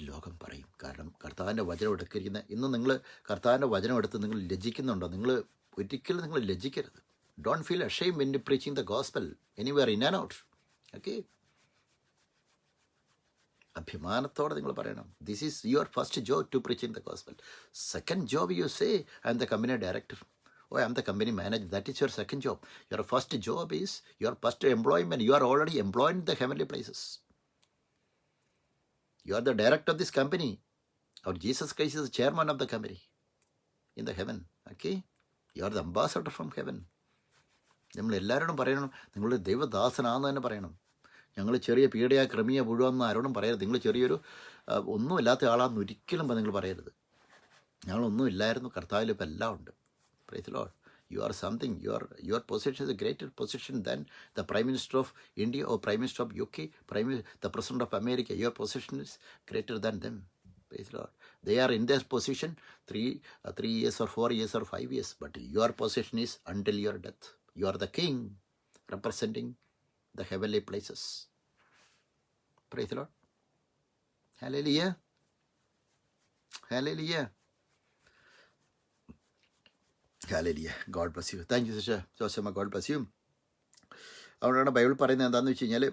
ലോകം പറയും. കാരണം കർത്താവിൻ്റെ വചനം എടുക്കുന്ന ഇന്ന് നിങ്ങൾ കർത്താവിൻ്റെ വചനം എടുത്ത് നിങ്ങൾ ലജ്ജിക്കുന്നുണ്ടോ? നിങ്ങൾ ഒരിക്കലും നിങ്ങൾ ലജ്ജിക്കരുത്. Don't feel ashamed when you preaching the gospel anywhere in and out. Okay, അഭിമാനത്തോടെ നിങ്ങൾ പറയണം, this is your first job to preaching the gospel. Second job you say I am the company director, or I am the company manager. That is your second job. Your first job is your first employment. You are already employed in the heavenly places. You are the director of this company. Our Jesus Christ is the chairman of the company in the heaven. Okay? You are the ambassador from heaven. നമ്മൾ എല്ലാവരോടും പറയണം, നിങ്ങൾ ദൈവദാസനാണെന്ന് തന്നെ പറയണം. ഞങ്ങൾ ചെറിയ പീഡയാ ക്രമീയ പുഴുവെന്ന് ആരോടും പറയരുത്. നിങ്ങൾ ചെറിയൊരു ഒന്നുമില്ലാത്ത ആളാണെന്ന് ഒരിക്കലും നിങ്ങൾ പറയരുത്. ഞങ്ങളൊന്നും ഇല്ലായിരുന്നു, കർത്താവിൽ ഇപ്പം എല്ലാം ഉണ്ട്. Praise the Lord. You are something. Your position is a greater position than the Prime Minister of India or Prime Minister of UK, the President of America. Your position is greater than them. Praise the Lord. They are in their position 3 years or 4 years or 5 years. But your position is until your death. You are the king representing the heavenly places. Praise the Lord. Hallelujah. Hallelujah. Hallelujah. God bless you. Thank you, Sister Josema. God bless you. അതുകൊണ്ടാണ് Bible പറയുന്നത് എന്താണെന്ന് വെച്ച് കഴിഞ്ഞാൽ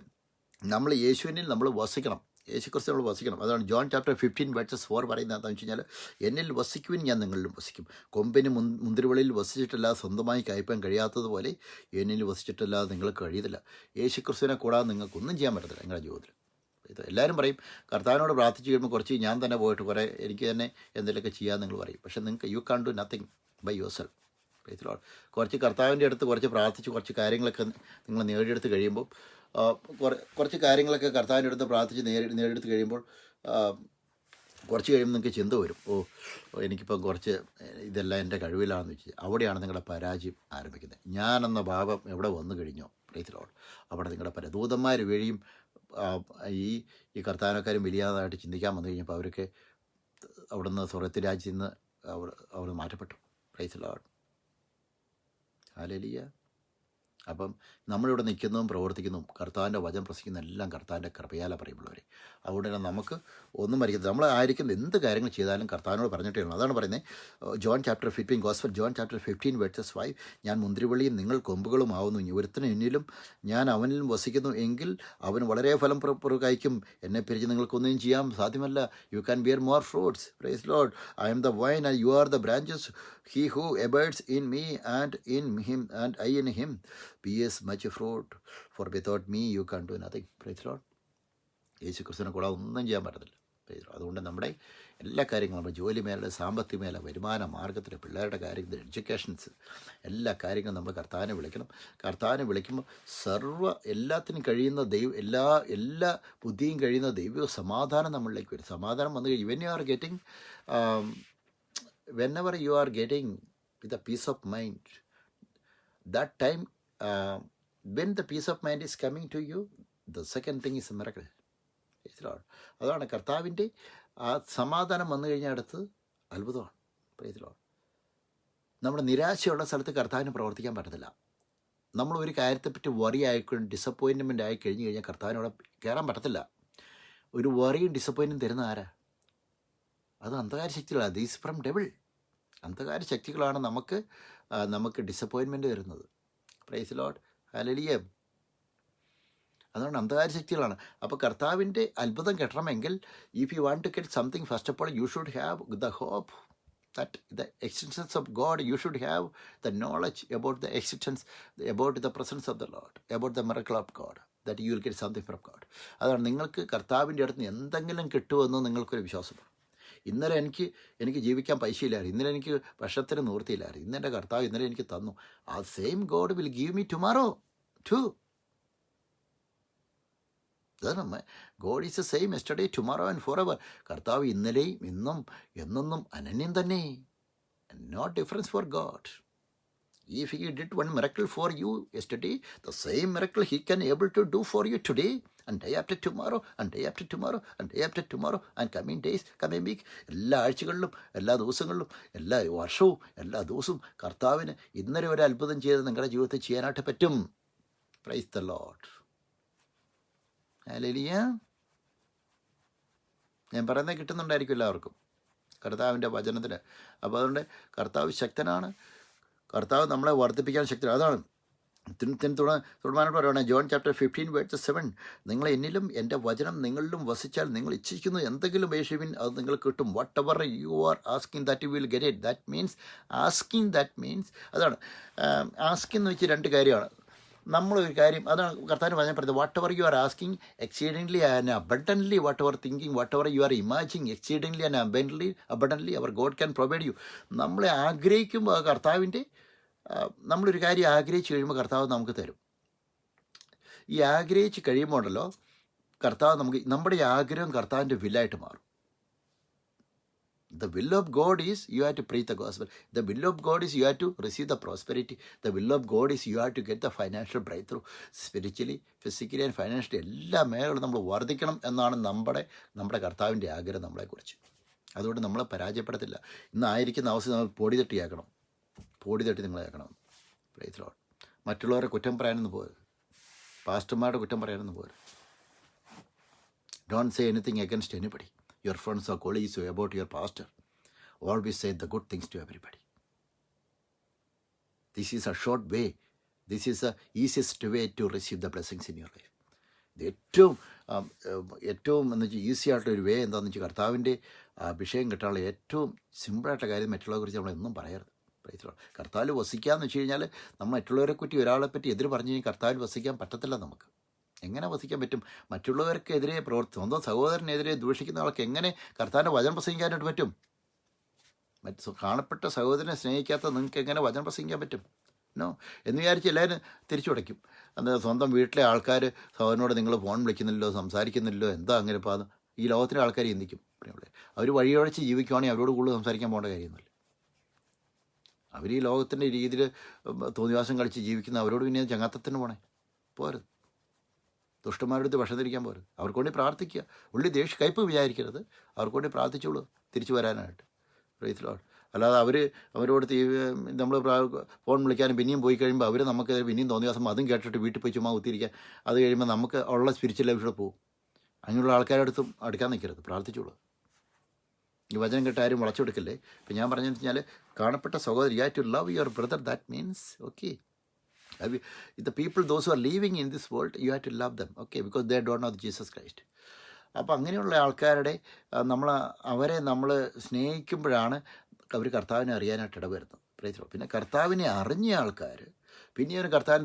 നമ്മൾ യേശുവിനിൽ നമ്മൾ വസിക്കണം, യേശുക്രിസ്തു നമ്മൾ വസിക്കണം. അതാണ് ജോൺ ചാപ്റ്റർ 15:4 പറയുന്നത് എന്താണെന്ന് വെച്ച് കഴിഞ്ഞാൽ, എന്നിൽ വസിക്കുവിൻ, ഞാൻ നിങ്ങളിലും വസിക്കും. കൊമ്പിന് മുന്തിരിവള്ളിയിൽ വസിച്ചിട്ടല്ലാതെ സ്വന്തമായി കയപ്പാൻ കഴിയാത്തതുപോലെ എന്നിൽ വസിച്ചിട്ടല്ലാതെ നിങ്ങൾക്ക് കഴിയത്തില്ല. യേശുക്രിസ്തുവിനെ കൂടാതെ നിങ്ങൾക്കൊന്നും ചെയ്യാൻ പറ്റത്തില്ല നിങ്ങളുടെ ജീവിതത്തിൽ. ഇത് എല്ലാവരും പറയും, കർത്താവിനോട് പ്രാർത്ഥിച്ച് കഴിയുമ്പോൾ കുറച്ച് ഞാൻ തന്നെ പോയിട്ട് കുറേ എനിക്ക് തന്നെ എന്തെങ്കിലുമൊക്കെ ചെയ്യാൻ നിങ്ങൾ പറയും. പക്ഷേ നിങ്ങൾക്ക് you can't do nothing by yourself. കുറച്ച് കർത്താവിൻ്റെ അടുത്ത് കുറച്ച് പ്രാർത്ഥിച്ച് കുറച്ച് കാര്യങ്ങളൊക്കെ നിങ്ങൾ നേടിയെടുത്ത് കഴിയുമ്പോൾ കുറച്ച് കാര്യങ്ങളൊക്കെ കർത്താവിൻ്റെ അടുത്ത് പ്രാർത്ഥിച്ച് നേടിയെടുത്ത് കഴിയുമ്പോൾ കുറച്ച് കഴിയുമ്പോൾ നിങ്ങൾക്ക് ചിന്ത വരും, എനിക്കിപ്പം കുറച്ച് ഇതെല്ലാം എൻ്റെ കഴിവിലാണെന്ന് വെച്ച് അവിടെയാണ് നിങ്ങളുടെ പരാജയം ആരംഭിക്കുന്നത്. ഞാനെന്ന ഭാവം എവിടെ വന്നു കഴിഞ്ഞോ പ്രൈസിലോട് അവിടെ നിങ്ങളുടെ ദൂതന്മാർ വഴിയും ഈ കർത്താനക്കാരും വലിയതായിട്ട് ചിന്തിക്കാൻ വന്നു കഴിഞ്ഞപ്പോൾ അവർക്ക് അവിടുന്ന് സ്വർഗത്തിൽ രാജ്യത്തിൽ നിന്ന് അവർ മാറ്റപ്പെട്ടു. പ്രൈസിലോട്. ഹല്ലേലൂയ. അപ്പം നമ്മളിവിടെ നിൽക്കുന്നതും പ്രവർത്തിക്കുന്നതും കർത്താവിൻ്റെ വചനം പ്രസംഗിക്കുന്ന എല്ലാം കർത്താവിൻ്റെ കൃപയാല പറയുമ്പോഴവരെ. അതുകൊണ്ട് തന്നെ നമുക്ക് ഒന്നും വരിക്കത്തില്ല. നമ്മൾ ആയിരിക്കും എന്ത് കാര്യങ്ങൾ ചെയ്താലും കർത്താവിനോട് പറഞ്ഞിട്ടേ ഉള്ളൂ. അതാണ് പറയുന്നത് John chapter 15 gospel John chapter 15:5 ഞാൻ മുന്തിരിവള്ളിയും നിങ്ങൾ കൊമ്പുകളും ആവുന്നു, ഒരുത്തിന് എന്നിലും ഞാൻ അവനിലും വസിക്കുന്നു എങ്കിൽ അവൻ വളരെ ഫലം കായ്ക്കും. എന്നെ പിരിച്ച് നിങ്ങൾക്കൊന്നും ചെയ്യാൻ സാധ്യമല്ല. You can bear more fruits. Praise Lord. I am the vine and you are the branches. He who abides in me and in him and I in him bears much fruit, for without me you can do nothing. Praise the Lord. യേശു ക്രിസ്തുവിനെ കൂടാതെ ഒന്നും ചെയ്യാൻ പറ്റത്തില്ല. അതുകൊണ്ട് നമ്മുടെ എല്ലാ കാര്യങ്ങളും നമ്മുടെ ജോലി മേലെ, സാമ്പത്തിക മേലെ, വരുമാന മാർഗത്തിൽ, പിള്ളേരുടെ കാര്യത്തിൽ, എഡ്യൂക്കേഷൻസ്, എല്ലാ കാര്യങ്ങളും നമ്മൾ കർത്താവിനെ വിളിക്കണം. കർത്താവിനെ വിളിക്കുമ്പോൾ എല്ലാത്തിനും കഴിയുന്ന എല്ലാ ബുദ്ധിയും കഴിയുന്ന ദൈവിക സമാധാനം നമ്മളിലേക്ക് വരും. സമാധാനം വന്നു കഴിഞ്ഞ് whenever you are getting with a peace of mind, that time when the peace of mind is coming to you, the second thing is a miracle. അതാണ് കർത്താവിൻ്റെ ആ സമാധാനം വന്നു കഴിഞ്ഞ അടുത്ത് അത്ഭുതമാണ്. Praise Lord. നമ്മുടെ നിരാശയുള്ള സ്ഥലത്ത് കർത്താവിന് പ്രവർത്തിക്കാൻ പറ്റത്തില്ല. നമ്മൾ ഒരു കാര്യത്തെപ്പറ്റി വറി ആയിക്കൊണ്ട് ഡിസപ്പോയിൻറ്റ്മെൻ്റ് ആയി കഴിഞ്ഞ് കഴിഞ്ഞാൽ കർത്താവിനോട് കയറാൻ പറ്റത്തില്ല. ഒരു വറിയും ഡിസപ്പോയിൻറ്റും തരുന്ന ആരാ? അത് അന്ധകാര ശക്തികളാണ്. These from devil. അന്ധകാര ശക്തികളാണ് നമുക്ക് ഡിസപ്പോയിൻമെൻറ്റ് തരുന്നത്. Praise Lord. ഹല്ലേലൂയ. അതുകൊണ്ട് അന്ധകാര ശക്തികളാണ്. അപ്പോൾ കർത്താവിൻ്റെ അത്ഭുതം കിട്ടണമെങ്കിൽ if you want to get something, first of all you should have the hope that the existence of God. You should have the knowledge about the existence, about the presence of the Lord, about the miracle of God, that you will get something from God. അതാണ് നിങ്ങൾക്ക് കർത്താവിൻ്റെ അടുത്ത് എന്തെങ്കിലും കിട്ടുമെന്ന് നിങ്ങൾക്കൊരു വിശ്വാസം. ഇന്നലെ എനിക്ക് ജീവിക്കാൻ പൈസയില്ലായിരുന്നു, ഇന്നലെ എനിക്ക് ഭക്ഷണത്തിന് നിവൃത്തിയില്ലായിരുന്നു, ഇന്നെൻ്റെ കർത്താവ് ഇന്നലെ എനിക്ക് തന്നു. ആ same God will give me tomorrow too. God is the same yesterday, tomorrow and for ever. കർത്താവ് ഇന്നലെയും ഇന്നും എന്നൊന്നും അനന്യം തന്നെ. No difference for God. If he did one miracle for you yesterday, the same miracle he can able to do for you today and day after tomorrow and day after tomorrow and day after tomorrow and coming days, coming week. എല്ലാ ആഴ്ചകളിലും, എല്ലാ ദിവസങ്ങളിലും, എല്ലാ വർഷവും, എല്ലാ ദിവസവും കർത്താവിന് ഇന്നലെ ഒരു അത്ഭുതം ചെയ്ത് നിങ്ങളുടെ ജീവിതത്തിൽ ചെയ്യാനായിട്ട് പറ്റും. Price the Lord. ഹല്ലേലൂയ. ഞാൻ പറയുന്നത് കിട്ടുന്നുണ്ടായിരിക്കും എല്ലാവർക്കും കർത്താവിൻ്റെ വചനത്തിൽ. അപ്പോൾ അതുകൊണ്ട് കർത്താവ് ശക്തനാണ്, കർത്താവ് നമ്മളെ വർദ്ധിപ്പിക്കാൻ ശക്തനാണ്. അതാണ് തുടർമാനോട് പറയുകയാണ് ജോൺ ചാപ്റ്റർ 15:7, നിങ്ങൾ എന്നിലും എൻ്റെ വചനം നിങ്ങളിലും വസിച്ചാൽ നിങ്ങൾ ഇച്ഛിക്കുന്നു എന്തെങ്കിലും അപേക്ഷിപ്പിൻ അത് നിങ്ങൾക്ക് കിട്ടും. What ever you are asking that you will get it. That means asking, that means അതാണ് ആസ്കിങ് എന്ന് വെച്ച് രണ്ട് കാര്യമാണ്. നമ്മളൊരു കാര്യം അതാണ് കർത്താവിന് പറഞ്ഞ പറയുന്നത്, what ever you are asking exceedingly and abundantly, what ever thinking, what ever you are imagining exceedingly and abundantly our God can provide you. നമ്മളെ ആഗ്രഹിക്കുമ്പോൾ കർത്താവിൻ്റെ നമ്മളൊരു കാര്യം ആഗ്രഹിച്ച് കഴിയുമ്പോൾ കർത്താവ് നമുക്ക് തരും. ഈ ആഗ്രഹിച്ച് കഴിയുമ്പോൾ ഉണ്ടല്ലോ കർത്താവ് നമുക്ക്, നമ്മുടെ ഈ ആഗ്രഹം കർത്താവിൻ്റെ വില്ലായിട്ട് മാറും. The will of God is you have to preach the gospel. The will of God is you have to receive the prosperity. The will of God is you have to get the financial breakthrough. Spiritually, physically and financially എല്ലാ മേഖലകളും നമ്മൾ വർദ്ധിക്കണം എന്നാണ് നമ്മുടെ കർത്താവിൻ്റെ ആഗ്രഹം നമ്മളെക്കുറിച്ച്. അതുകൊണ്ട് നമ്മളെ പരാജയപ്പെടത്തില്ല. ഇന്നായിരിക്കുന്ന അവസ്ഥ നമ്മൾ പൊടി തട്ടി നിങ്ങളേക്കണം. Price the Lord. മറ്റുള്ളവരെ കുറ്റം പറയാനൊന്നും പോകരുത്, പാസ്റ്റർമാരുടെ കുറ്റം പറയാനൊന്നും പോകരുത്. Don't say anything against anybody. Your friends or colleagues about your pastor. Always say the good things to everybody. This is a short way. This is the easiest way to receive the blessings in your life. ഇത് ഏറ്റവും എന്ന് വെച്ചാൽ easy ആയിട്ടുള്ളൊരു വേ എന്താണെന്ന് വെച്ചാൽ കർത്താവിൻ്റെ അഭിഷേകം കിട്ടാനുള്ള ഏറ്റവും സിമ്പിളായിട്ടുള്ള കാര്യം മറ്റുള്ളവരെ കുറിച്ച് നമ്മളെന്നും പറയരുത്. കർത്താവിൽ വസിക്കാമെന്ന് വെച്ച് കഴിഞ്ഞാൽ നമ്മൾ മറ്റുള്ളവരെ പറ്റി ഒരാളെ പറ്റി എതിര് പറഞ്ഞു കഴിഞ്ഞാൽ കർത്താവിൽ വസിക്കാൻ പറ്റത്തില്ല. നമുക്ക് എങ്ങനെ വസിക്കാൻ പറ്റും? മറ്റുള്ളവർക്കെതിരെ സ്വന്തം സഹോദരനെതിരെ ദൂഷിക്കുന്ന ആൾക്ക് എങ്ങനെ കർത്താവിൻ്റെ വചനം പ്രസംഗിക്കാനായിട്ട് പറ്റും? കാണപ്പെട്ട സഹോദരനെ സ്നേഹിക്കാത്ത നിങ്ങൾക്ക് എങ്ങനെ വചനം പ്രസംഗിക്കാൻ പറ്റും? നോ എന്ന് വിചാരിച്ച് എല്ലാവരും തിരിച്ചു കൊടുക്കും. എന്താ സ്വന്തം വീട്ടിലെ ആൾക്കാർ സഹോദരനോട് നിങ്ങൾ ഫോൺ വിളിക്കുന്നില്ലോ, സംസാരിക്കുന്നില്ലോ, എന്താ അങ്ങനെ ഇപ്പോൾ ഈ ലോകത്തിലെ ആൾക്കാർ ചിന്തിക്കും. അവർ വഴിയൊഴിച്ച് ജീവിക്കുവാണെങ്കിൽ അവരോട് കൂടുതൽ സംസാരിക്കാൻ പോകേണ്ട കാര്യമൊന്നുമില്ല. അവർ ഈ ലോകത്തിൻ്റെ രീതിയിൽ തോന്നിവാസം കളിച്ച് ജീവിക്കുന്ന അവരോട് പിന്നെ ചങ്ങാത്തത്തിന് പോരുത്. ദുഷ്ടന്മാരുടെ ഭക്ഷണം തിരിക്കാൻ പോരുത്. അവർക്ക് വേണ്ടി പ്രാർത്ഥിക്കുക. ഉള്ളി കയ്പ് വിചാരിക്കരുത്. അവർക്ക് വേണ്ടി പ്രാർത്ഥിച്ചോളൂ തിരിച്ചു വരാനായിട്ട്. Price the Lord. അല്ലാതെ അവരോട് നമ്മൾ ഫോൺ വിളിക്കാനും പിന്നെയും പോയി കഴിയുമ്പോൾ അവർ നമുക്ക് പിന്നെയും തോന്നിവാസം അതും കേട്ടിട്ട് വീട്ടിൽ പോയി ചുമ്മാ കുത്തിയിരിക്കാൻ, അത് കഴിയുമ്പോൾ നമുക്ക് ഉള്ള സ്പിരിച്വൽ ലൈഫിൽ പോകും. അങ്ങനെയുള്ള ആൾക്കാരുടെ അടുത്തും അടുക്കാൻ നിൽക്കരുത്. പ്രാർത്ഥിച്ചോളൂ. ഈ വചനം കേട്ട് ആരും വളച്ചെടുക്കല്ലേ. ഇപ്പം ഞാൻ പറഞ്ഞതെന്ന് വെച്ചാൽ കാണപ്പെട്ട സഹോദരി, you have to love your brother. That means okay, the people those who are living in this world, you have to love them, okay, because they don't know Jesus Christ. അപ്പോൾ അങ്ങനെയുള്ള ആൾക്കാരുടെ അവരെ നമ്മൾ സ്നേഹിക്കുമ്പോഴാണ് അവർ കർത്താവിനെ അറിയാനായിട്ട് ഇടവരുന്നത്. പ്രൈസ്. പിന്നെ കർത്താവിനെ അറിഞ്ഞ ആൾക്കാർ പിന്നെ അവർ കർത്താവിനെ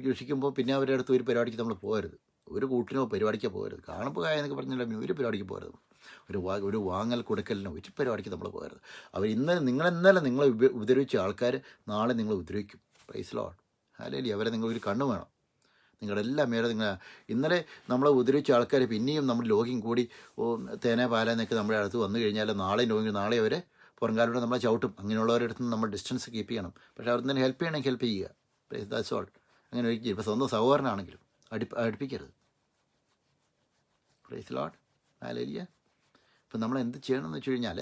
ദൂഷിക്കുമ്പോൾ പിന്നെ അവരുടെ അടുത്ത് ഒരു പരിപാടിക്ക് നമ്മൾ പോകരുത്. ഒരു കൂട്ടിനോ പരിപാടിക്കോ പോകരുത്. കാണുമ്പോൾ എന്നൊക്കെ പറഞ്ഞാൽ ഒരു പരിപാടിക്ക് പോകരുത്. ഒരു വാങ്ങൽ കൊടുക്കലിനോ ഒരു പരിപാടിക്ക് നമ്മൾ പോകരുത്. നിങ്ങളെ ഉപദ്രവിച്ച ആൾക്കാർ നാളെ നിങ്ങളെ ഉപദ്രവിക്കും. Praise Lord. ഹല്ലേലൂയ. അവരെ നിങ്ങളൊരു കണ്ണ് വേണം. നിങ്ങളുടെ എല്ലാ മേലെ ഇന്നലെ നമ്മളെ ഉപദ്രവിച്ച ആൾക്കാർ പിന്നെയും നമ്മൾ ലോകിയും കൂടി തേന പാലെന്നൊക്കെ നമ്മുടെ അടുത്ത് വന്നു കഴിഞ്ഞാൽ നാളെ അവരെ പുറംകാലോടെ നമ്മളെ ചവിട്ടും. അങ്ങനെയുള്ളവരുടെ അടുത്ത് നിന്ന് നമ്മൾ ഡിസ്റ്റൻസ് കീപ്പ് ചെയ്യണം. പക്ഷേ അവർ തന്നെ ഹെൽപ്പ് ചെയ്യണമെങ്കിൽ ഹെൽപ്പ് ചെയ്യുക. Praise that's all. അങ്ങനെ ഒരിക്കലും ഇപ്പോൾ സ്വന്തം സഹോദരനാണെങ്കിലും അടുപ്പിക്കരുത്. Praise Lord. ഹല്ലേലൂയ. ഇപ്പം നമ്മൾ എന്ത് ചെയ്യണമെന്ന് വെച്ച് കഴിഞ്ഞാൽ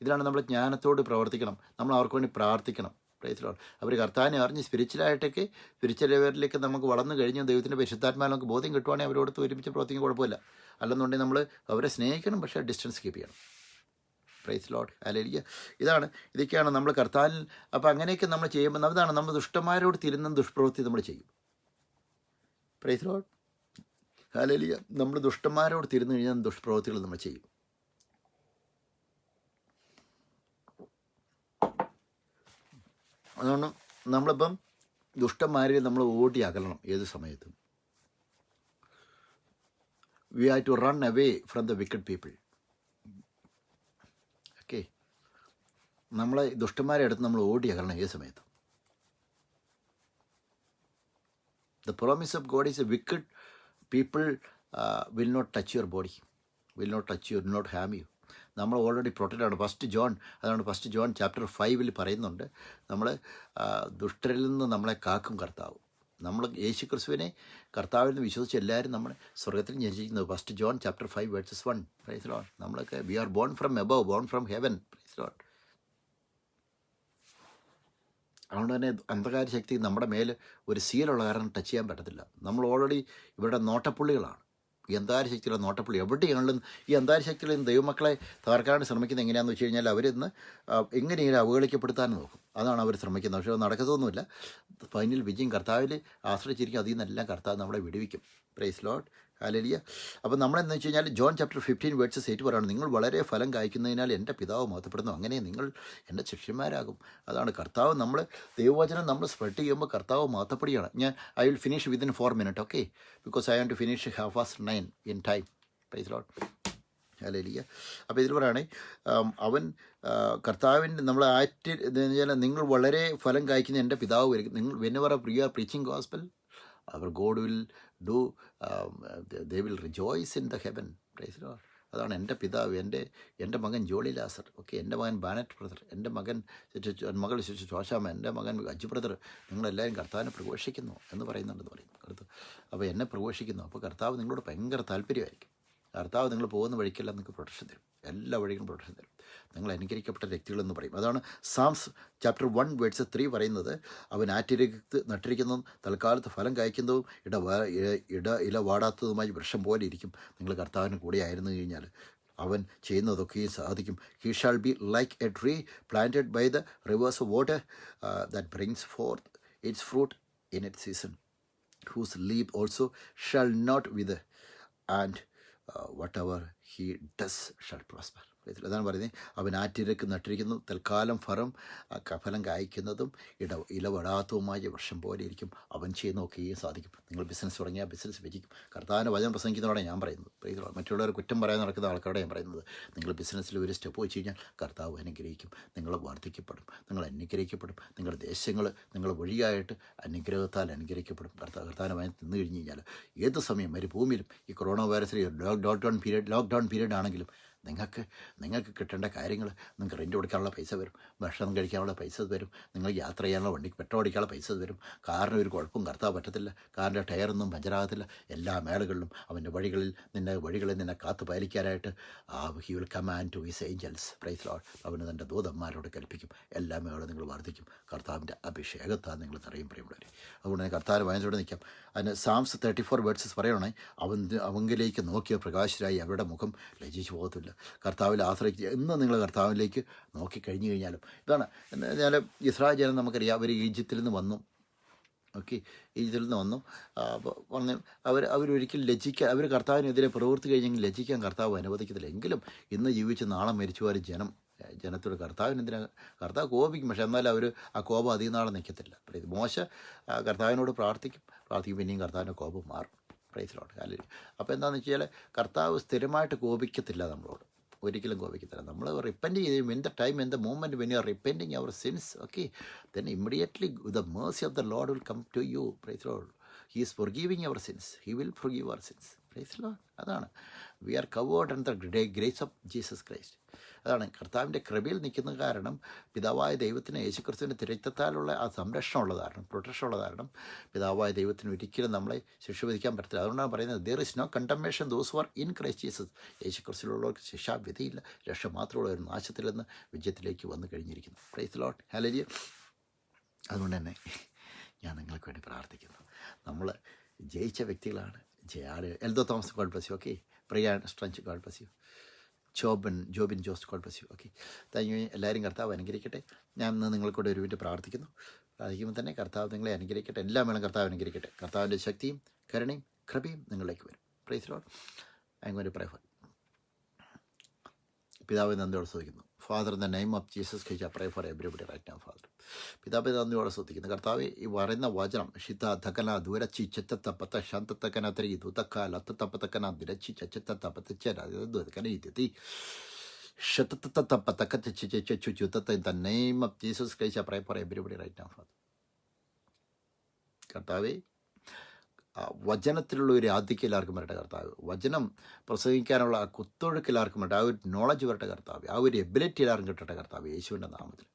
ഇതിലാണ് നമ്മൾ ജ്ഞാനത്തോട് പ്രവർത്തിക്കണം. നമ്മൾ അവർക്ക് വേണ്ടി പ്രാർത്ഥിക്കണം. Praise Lord. അവർ കർത്താവിനെ അറിഞ്ഞ് സ്പിരിച്വൽ ലെവലിലേക്ക് നമുക്ക് വളർന്നു കഴിഞ്ഞ് ദൈവത്തിൻ്റെ പരിശുദ്ധാത്മാവിൽ നമുക്ക് ബോധ്യം കിട്ടുവാണെങ്കിൽ അവരോട് ഒരുമിച്ച് പ്രവർത്തിക്കാൻ കുഴപ്പമില്ല. അല്ലെന്നുണ്ടെങ്കിൽ നമ്മൾ അവരെ സ്നേഹിക്കണം, പക്ഷേ ഡിസ്റ്റൻസ് കീപ്പ് ചെയ്യണം. Praise Lord. ഹല്ലേലൂയ. ഇതൊക്കെയാണ് നമ്മൾ കർത്താവിൽ. അപ്പോൾ അങ്ങനെയൊക്കെ നമ്മൾ ചെയ്യുമ്പോൾ അതാണ് നമ്മൾ ദുഷ്ടന്മാരോട് തിരുന്ന ദുഷ്പ്രവൃത്തി നമ്മൾ ചെയ്യും. Praise Lord. ഹല്ലേലൂയ. നമ്മൾ ദുഷ്ടന്മാരോട് തിരുന്നു കഴിഞ്ഞാൽ ദുഷ്പ്രവൃത്തികൾ നമ്മൾ ചെയ്യും. അതുകൊണ്ട് നമ്മളിപ്പം ദുഷ്ടന്മാരെ നമ്മൾ ഓടി അകലണം. ഏത് സമയത്തും we have to run away from the wicked people. Okay, നമ്മളെ ദുഷ്ടന്മാരെ അടുത്ത് നമ്മൾ ഓടി അകലണം ഏത് സമയത്തും. The promise of God is a wicked people will not touch your body, will not touch you, will not harm you. നമ്മൾ already protected ആണ്. അതാണ് ഫസ്റ്റ് ജോൺ ചാപ്റ്റർ 5 പറയുന്നുണ്ട്, നമ്മൾ ദുഷ്ടരിൽ നിന്ന് നമ്മളെ കാക്കും കർത്താവ്. നമ്മൾ യേശു ക്രിസ്തുവിനെ കർത്താവിൽ നിന്ന് വിശ്വസിച്ച് എല്ലാവരും നമ്മളെ സ്വർഗത്തിൽ ജനിച്ചിരിക്കുന്നത്. First John chapter 5:1. Praise Lord. നമ്മളൊക്കെ we are born from above, born from heaven. Praise Lord. അതുകൊണ്ട് തന്നെ അന്ധകാര ശക്തി നമ്മുടെ മേൽ ഒരു സീലുള്ള കാരണം ടച്ച് ചെയ്യാൻ പറ്റത്തില്ല. നമ്മൾ ഓൾറെഡി ഇവരുടെ നോട്ടപ്പുള്ളികളാണ്. ഈ അന്താര ശക്തിയുടെ നോട്ടപ്പുള്ളി എവിടെയാണെങ്കിലും ഈ അന്താര ശക്തികളിൽ ദൈവമക്കളെ തകർക്കാനായിട്ട് ശ്രമിക്കുന്നത് എങ്ങനെയാണെന്ന് വെച്ച് കഴിഞ്ഞാൽ അവരിന്ന് എങ്ങനെയെങ്കിലും അവഹേളിക്കപ്പെടുത്താൻ നോക്കും. അതാണ് അവർ ശ്രമിക്കുന്നത്. പക്ഷേ അത് നടക്കത്തൊന്നുമില്ല. ഫൈനൽ വിജയം കർത്താവിൽ ആശ്രയിച്ചിരിക്കും. അതിൽ നിന്നെല്ലാം കർത്താവ് നമ്മളെ വിടുവിക്കും. Praise Lord, hallelujah. അപ്പോൾ നമ്മളെന്ന് വെച്ച് കഴിഞ്ഞാൽ ജോൺ ചാപ്റ്റർ 15 വേഴ്സസ് 8 പറയുകയാണ്, നിങ്ങൾ വളരെ ഫലം കായ്ക്കുന്നതിനാൽ എൻ്റെ പിതാവ് മഹത്വപ്പെടുന്നു, അങ്ങനെ നിങ്ങൾ എൻ്റെ ശിഷ്യന്മാരാകും. അതാണ് കർത്താവ്. നമ്മൾ ദൈവവചനം നമ്മൾ സ്പ്രെഡ് ചെയ്യുമ്പോൾ കർത്താവ് മഹത്വപ്പെടുകയാണ്. I will finish within 4 minutes, okay, because I have to finish 9:30 in time. Praise Lord, hallelujah. അപ്പോൾ ഇതിൽ പറയുകയാണെങ്കിൽ അവൻ കർത്താവിൻ്റെ നമ്മൾ നിങ്ങൾ വളരെ ഫലം കായ്ക്കുന്ന എൻ്റെ പിതാവ് വരും. നിങ്ങൾ whenever you are preaching gospel, our God will do, they will rejoice in the heaven. Praise Lord. അതാണ് എൻ്റെ പിതാവ്. എൻ്റെ മകൻ ജോളി ലാസർ, ഓക്കെ, എൻ്റെ മകൻ ബാനറ്റ് ബ്രദർ, എൻ്റെ മകൾ ശോശാമ്മ, എൻ്റെ മകൻ അജു ബ്രദർ, നിങ്ങളെല്ലാവരും കർത്താവിനെ പ്രഘോഷിക്കുന്നു എന്ന് പറയുന്നുണ്ടെന്ന് പറയും കർത്താവ്. അപ്പോൾ എന്നെ പ്രഘോഷിക്കുന്നു. അപ്പോൾ കർത്താവ് നിങ്ങളോട് ഭയങ്കര താല്പര്യമായിരിക്കും. കർത്താവ് നിങ്ങൾ പോകുന്ന വഴിക്കെല്ലാം നിങ്ങൾക്ക് പ്രൊട്ടക്ഷൻ തരും. എല്ലാ വഴികളും പ്രൊട്ടക്ഷൻ തരും. നിങ്ങൾ അനുഗ്രഹിക്കപ്പെട്ട വ്യക്തികളെന്ന് പറയും. അതാണ് സാംസ് ചാപ്റ്റർ 1 വേഴ്സ് 3 പറയുന്നത്, അവൻ ആറ്റിരകത്ത് നട്ടിരിക്കുന്നതും തൽക്കാലത്ത് ഫലം കായ്ക്കുന്നതും ഇല വാടാത്തതുമായി വൃക്ഷം പോലെ ഇരിക്കും. നിങ്ങൾ കർത്താവിന് കൂടെ ആയിരുന്നു കഴിഞ്ഞാൽ അവൻ ചെയ്യുന്നതൊക്കെയും സാധിക്കും. He shall be like a tree planted by the rivers of water that brings forth its fruit in it season, whose leave also shall not wither, and whatever he does shall prosper. അതാണ് പറയുന്നത്, അവൻ ആറ്റിരക്ക് നട്ടിരിക്കുന്നു തൽക്കാലം ഫലം കായ്ക്കുന്നതും ഇലവടാത്തതുമായ വൃക്ഷം പോലെ ഇരിക്കും. അവൻ ചെയ്യുന്നതൊക്കെയും സാധിക്കും. നിങ്ങൾ ബിസിനസ് തുടങ്ങിയാൽ ബിസിനസ് വിജയിക്കും. കർത്താവിൻ്റെ വചനം പ്രസംഗിക്കുന്നതോടെ ഞാൻ പറയുന്നത്, മറ്റുള്ളവർ കുറ്റം പറയാൻ നടക്കുന്ന ആൾക്കാരോടെ ഞാൻ പറയുന്നത്, നിങ്ങൾ ബിസിനസ്സിൽ ഒരു സ്റ്റെപ്പ് വെച്ച് കഴിഞ്ഞാൽ കർത്താവ് അനുഗ്രഹിക്കും. നിങ്ങൾ വർദ്ധിക്കപ്പെടും, നിങ്ങൾ അനുഗ്രഹിക്കപ്പെടും. നിങ്ങളുടെ ദേശങ്ങൾ നിങ്ങൾ വഴിയായിട്ട് അനുഗ്രഹത്താൽ അനുഗ്രഹിക്കപ്പെടും. കർത്താവിൻ്റെ വചനം തിന്നു കഴിഞ്ഞ് കഴിഞ്ഞാൽ ഏത് സമയം മരുഭൂമിയിലും ഈ കൊറോണ വൈറസിൽ ലോക്ക്ഡൗൺ പീരീഡ് ആണെങ്കിലും നിങ്ങൾക്ക് കിട്ടേണ്ട കാര്യങ്ങൾ, നിങ്ങൾക്ക് റെൻറ്റ് കൊടുക്കാനുള്ള പൈസ വരും, ഭക്ഷണം കഴിക്കാനുള്ള പൈസ വരും, നിങ്ങൾ യാത്ര ചെയ്യാനുള്ള വണ്ടിക്ക് പെട്രോൾ അടിക്കാനുള്ള പൈസ വരും. കാറിന് ഒരു കുഴപ്പവും കർത്താവ് പറ്റത്തില്ല. കാറിൻ്റെ ടയറൊന്നും പഞ്ചറാകത്തില്ല. എല്ലാ മേളകളിലും അവൻ്റെ വഴികളിൽ നിന്നെ കാത്തു പാലിക്കാനായിട്ട് he will command to his angels. Praise Lord. അവന് തൻ്റെ ദൂതന്മാരോട് കൽപ്പിക്കും. എല്ലാ മേളും നിങ്ങൾ വർദ്ധിക്കും. കർത്താവിൻ്റെ അഭിഷേകത്താൽ നിങ്ങൾ നിറയും പ്രിയമുള്ളവരെ. അതുകൊണ്ട് കർത്താവിന് വായനയോടെ നിൽക്കാം. അതിന് സാംസ് 34 വേഴ്സസ് പറയണേ, അവങ്കിലേക്ക് നോക്കിയ പ്രകാശരായി അവരുടെ മുഖം ലജ്ജിച്ചു പോകത്തില്ല. കർത്താവിൽ ആശ്രയിച്ച് എന്ന് നിങ്ങൾ കർത്താവിലേക്ക് നോക്കിക്കഴിഞ്ഞു കഴിഞ്ഞാലും ഇതാണ്. എന്ന് പറഞ്ഞാൽ ഇസ്രായേൽ ജനം നമുക്കറിയാം, അവർ ഈജിപ്തിൽ നിന്ന് വന്നു, ഓക്കെ, ഈജിപ്തിൽ നിന്ന് വന്നു. പറഞ്ഞു അവരൊരിക്കലും അവർ കർത്താവിനെതിരെ പ്രവൃത്തി കഴിഞ്ഞെങ്കിൽ ലജ്ജിക്കാൻ കർത്താവ് അനുവദിക്കത്തില്ല. എങ്കിലും ഇന്ന് ജീവിച്ച് നാളെ മരിച്ചുപോയ ജനത്തോട് കർത്താവ് കോപിക്കും. പക്ഷെ എന്നാലും അവർ ആ കോപം അധികം നാളെ നിൽക്കത്തില്ല. മോശ കർത്താവിനോട് പ്രാർത്ഥിക്കും, പിന്നെയും കർത്താവിൻ്റെ കോപം മാറും. Praise Lord, hallelujah. അപ്പോൾ എന്താണെന്ന് വെച്ചാൽ കർത്താവ് സ്ഥിരമായിട്ട് കോപിക്കത്തില്ല, നമ്മളോട് ഒരിക്കലും കോപിക്കത്തില്ല. നമ്മൾ റിപ്പൻറ്റ് ചെയ്യും. In the moment when you are repenting our sins, okay, then immediately the mercy of the Lord will come to you. Praise Lord. He is forgiving our sins. He will forgive our sins. Praise Lord. അതാണ് we are covered in the grace of Jesus Christ. അതാണ് കർത്താവിൻ്റെ കൃപയിൽ നിൽക്കുന്ന കാരണം, പിതാവായ ദൈവത്തിന് യേശുക്രിസ്തുവിൻ്റെ തിരക്തത്താലുള്ള ആ സംരക്ഷണം ഉള്ളത് കാരണം, പ്രൊട്ടക്ഷൻ ഉള്ളത് കാരണം പിതാവായ ദൈവത്തിന് ഒരിക്കലും നമ്മളെ ശിക്ഷ പറ്റത്തില്ല. അതുകൊണ്ടാണ് പറയുന്നത്, there is no condemnation those who are in Christ Jesus. യേശുക്രിസ്തുവിലുള്ളവർക്ക് ശിക്ഷാവിധിയില്ല, രക്ഷ മാത്രമുള്ള ഒരു നാശത്തിൽ നിന്ന് വിജയത്തിലേക്ക് വന്നു കഴിഞ്ഞിരിക്കുന്നു. Praise Lord, hallelujah. അതുകൊണ്ട് തന്നെ ഞാൻ നിങ്ങൾക്ക് വേണ്ടി പ്രാർത്ഥിക്കുന്നു. നമ്മൾ ജയിച്ച വ്യക്തികളാണ്. Eldho Thomas, God bless you. Okay, Priya Strange, God bless you. Jobin Jose, God bless you. Okay, thank you. എല്ലാവരും കർത്താവ് അനുഗ്രഹിക്കട്ടെ. ഞാൻ ഇന്ന് നിങ്ങൾക്കൂടെ ഒരു വേണ്ടി പ്രാർത്ഥിക്കുമ്പോൾ തന്നെ കർത്താവ് നിങ്ങളെ അനുഗ്രഹിക്കട്ടെ. എല്ലാം വേണം കർത്താവ് അനുഗ്രഹിക്കട്ടെ. കർത്താവിൻ്റെ ശക്തിയും കരുണയും കൃപയും നിങ്ങളിലേക്ക് വരും. Praise Lord. I am going to pray for. പിതാവെ നന്ദിയോടെ സ്തുതിക്കുന്നു. Father, in the name of Jesus Christ I pray for everybody right now Father. പിതാവെ നന്ദിയോടെ സ്തുതിക്കുന്നു. കർത്താവെ, ഈ പറയുന്ന വചനം ഷിത ധകന ദൂരച്ചി ചെത്തപ്പത്ത ശാന്തത്തക്കന തരി ദുതക്ക ലത്തപ്പത്തക്കന ദിരച്ചി ചച്ചത്തപ്പത്തി ഷത്തത്തപ്പത്തക്കച്ചുത്തത്ത in the name of Jesus Christ I pray for everybody right now father. കർത്താവെ, വചനത്തിലുള്ള ഒരു ആധിക്യം എല്ലാവർക്കും വരട്ടെ കർത്താവ്. വചനം പ്രസംഗിക്കാനുള്ള ആ കുത്തൊഴുക്ക് എല്ലാവർക്കും വരട്ടെ. ആ ഒരു നോളജ് വരട്ടെ കർത്താവ്. ആ ഒരു എബിലിറ്റി എല്ലാവർക്കും കിട്ടട്ടെ കർത്താവ്, യേശുവിൻ്റെ നാമത്തിൽ.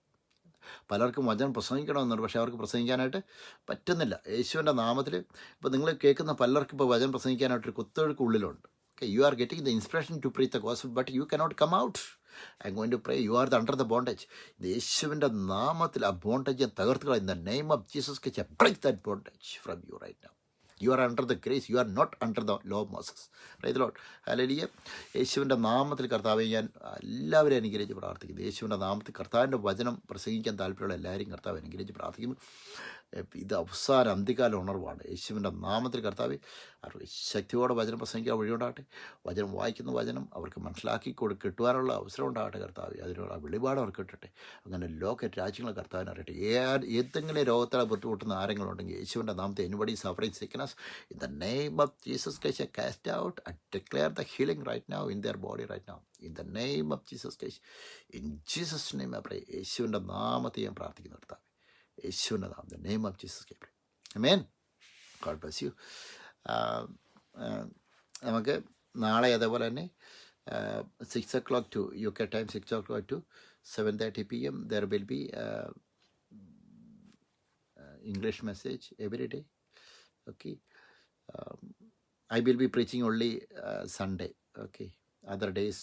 പലർക്കും വചനം പ്രസംഗിക്കണമെന്നുണ്ട്, പക്ഷേ അവർക്ക് പ്രസംഗിക്കാനായിട്ട് പറ്റുന്നില്ല. യേശുവിൻ്റെ നാമത്തിൽ ഇപ്പോൾ നിങ്ങൾ കേൾക്കുന്ന പലർക്കും ഇപ്പോൾ വചനം പ്രസംഗിക്കാനായിട്ടൊരു കുത്തൊഴുക്ക് ഉള്ളിലുണ്ട്. Okay, you are getting the inspiration to preach the gospel, but you cannot come out. I am going to pray, you are the under the bondage. യേശുവിൻ്റെ നാമത്തിൽ ആ ബോണ്ടേജ് തകർത്തുക. In the name of Jesus Christ I break that bondage from you right now. You are under the grace, you are not under the law of Moses. Praise the Lord. Hallelujah. യേശുവിൻ്റെ നാമത്തിൽ കർത്താവെ ഞാൻ എല്ലാവരും അനുഗ്രഹിച്ച് പ്രാർത്ഥിക്കുന്നു. യേശുവിൻ്റെ നാമത്തിൽ കർത്താവിൻ്റെ വചനം പ്രസംഗിക്കാൻ താല്പര്യമുള്ള എല്ലാവരും കർത്താവ് അനുഗ്രഹിച്ച് പ്രാർത്ഥിക്കുന്നു. ഇത് അവസാന അന്ത്യകാല ഉണർവാണ്. യേശുവിൻ്റെ നാമത്തിൽ കർത്താവ് അവർക്ക് ശക്തിയോടെ വചനം പ്രസംഗിക്കാൻ വഴിയുണ്ടാകട്ടെ. വചനം വായിക്കുന്ന വചനം അവർക്ക് മനസ്സിലാക്കി കിട്ടുവാനുള്ള അവസരം ഉണ്ടാകട്ടെ കർത്താവ്. അതിനുള്ള വെളിപാട് അവർക്ക് കിട്ടട്ടെ. അങ്ങനെ ലോക രാജ്യങ്ങളെ കർത്താവിനെ അറിയട്ടെ. ഏതെങ്കിലും രോഗത്താൽ ബുദ്ധിമുട്ടുന്ന ആരെങ്കിലും ഉണ്ടെങ്കിൽ യേശുവിൻ്റെ നാമത്തെ anybody suffering sickness, in the name of Jesus Christ, I cast out, I declare the healing right now in their body right now. In the name of Jesus Christ, in Jesus' name I pray. യേശുവിൻ്റെ നാമത്തെ ഞാൻ പ്രാർത്ഥിക്കുന്നു കർത്താവ്. യേശുവിൻ്റെ നാമം, the name of Jesus Christ. Amen. God bless you. നമുക്ക് നാളെ അതേപോലെ തന്നെ 6 o'clock to UK time, 6 o'clock to 7:30 p.m. there will be English message every day. Okay. I will be preaching only Sunday. Okay. Other days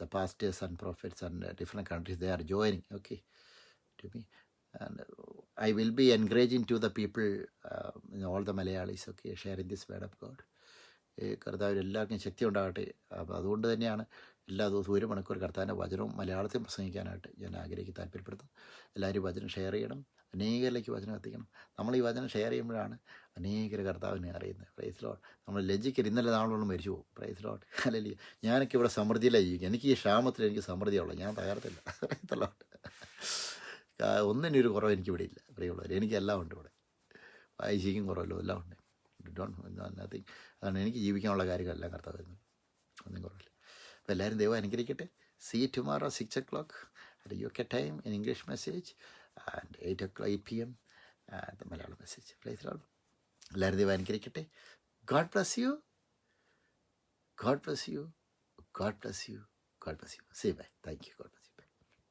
the pastors and prophets and different countries, they are joining, okay, to me. And I will be encouraging to the people, all the Malayalis, okay, sharing this word of God. കർത്താവിൽ എല്ലാവർക്കും ശക്തി ഉണ്ടാകട്ടെ. അപ്പോൾ അതുകൊണ്ട് തന്നെയാണ് എല്ലാ ദിവസവും 1 മണിക്കൂർ കർത്താവിൻ്റെ വചനവും മലയാളത്തിൽ പ്രസംഗിക്കാനായിട്ട് ഞാൻ താല്പര്യപ്പെടുന്നു. എല്ലാവരും വചനം ഷെയർ ചെയ്യണം, അനേകരിലേക്ക് വചനം എത്തിക്കണം. നമ്മൾ ഈ വചനം ഷെയർ ചെയ്യുമ്പോഴാണ് അനേകർ കർത്താവിനെ അറിയുന്നത്. Praise Lord. നമ്മൾ ലജ്ജിക്കരുത്. ഇന്നലെ നാളോളം മരിച്ചു പോകും. Praise Lord. അല്ലെങ്കിൽ ഞാനൊക്കെ ഇവിടെ സമൃദ്ധിയിലാണ് ജീവിക്കുക. എനിക്ക് ഈ ക്ഷാമത്തിൽ എനിക്ക് സമൃദ്ധിയുള്ളൂ. ഞാൻ തകർത്തില്ല. Praise Lord. ഒന്നിനൊരു കുറവ് എനിക്കിവിടെ ഇല്ല. പ്രിയമുള്ളവർ, എനിക്കെല്ലാം ഉണ്ട് ഇവിടെ. വായിച്ചിരിക്കും കുറവല്ലോ, എല്ലാം ഉണ്ട്. നത്തിങ്. അതാണ് എനിക്ക് ജീവിക്കാനുള്ള കാര്യങ്ങളെല്ലാം കർത്താവ് വരുന്നത്. ഒന്നും കുറവില്ല. അപ്പോൾ എല്ലാവരും ദൈവം അനുഗ്രഹിക്കട്ടെ. See you tomorrow 6 o'clock at UK time in English message and 8 p.m. the Malayalam message. Praise the Lord. എല്ലാവരും ദൈവം അനുഗ്രഹിക്കട്ടെ. God bless you. God bless you. God bless you. God bless you. Say bye. Thank you. God bless you.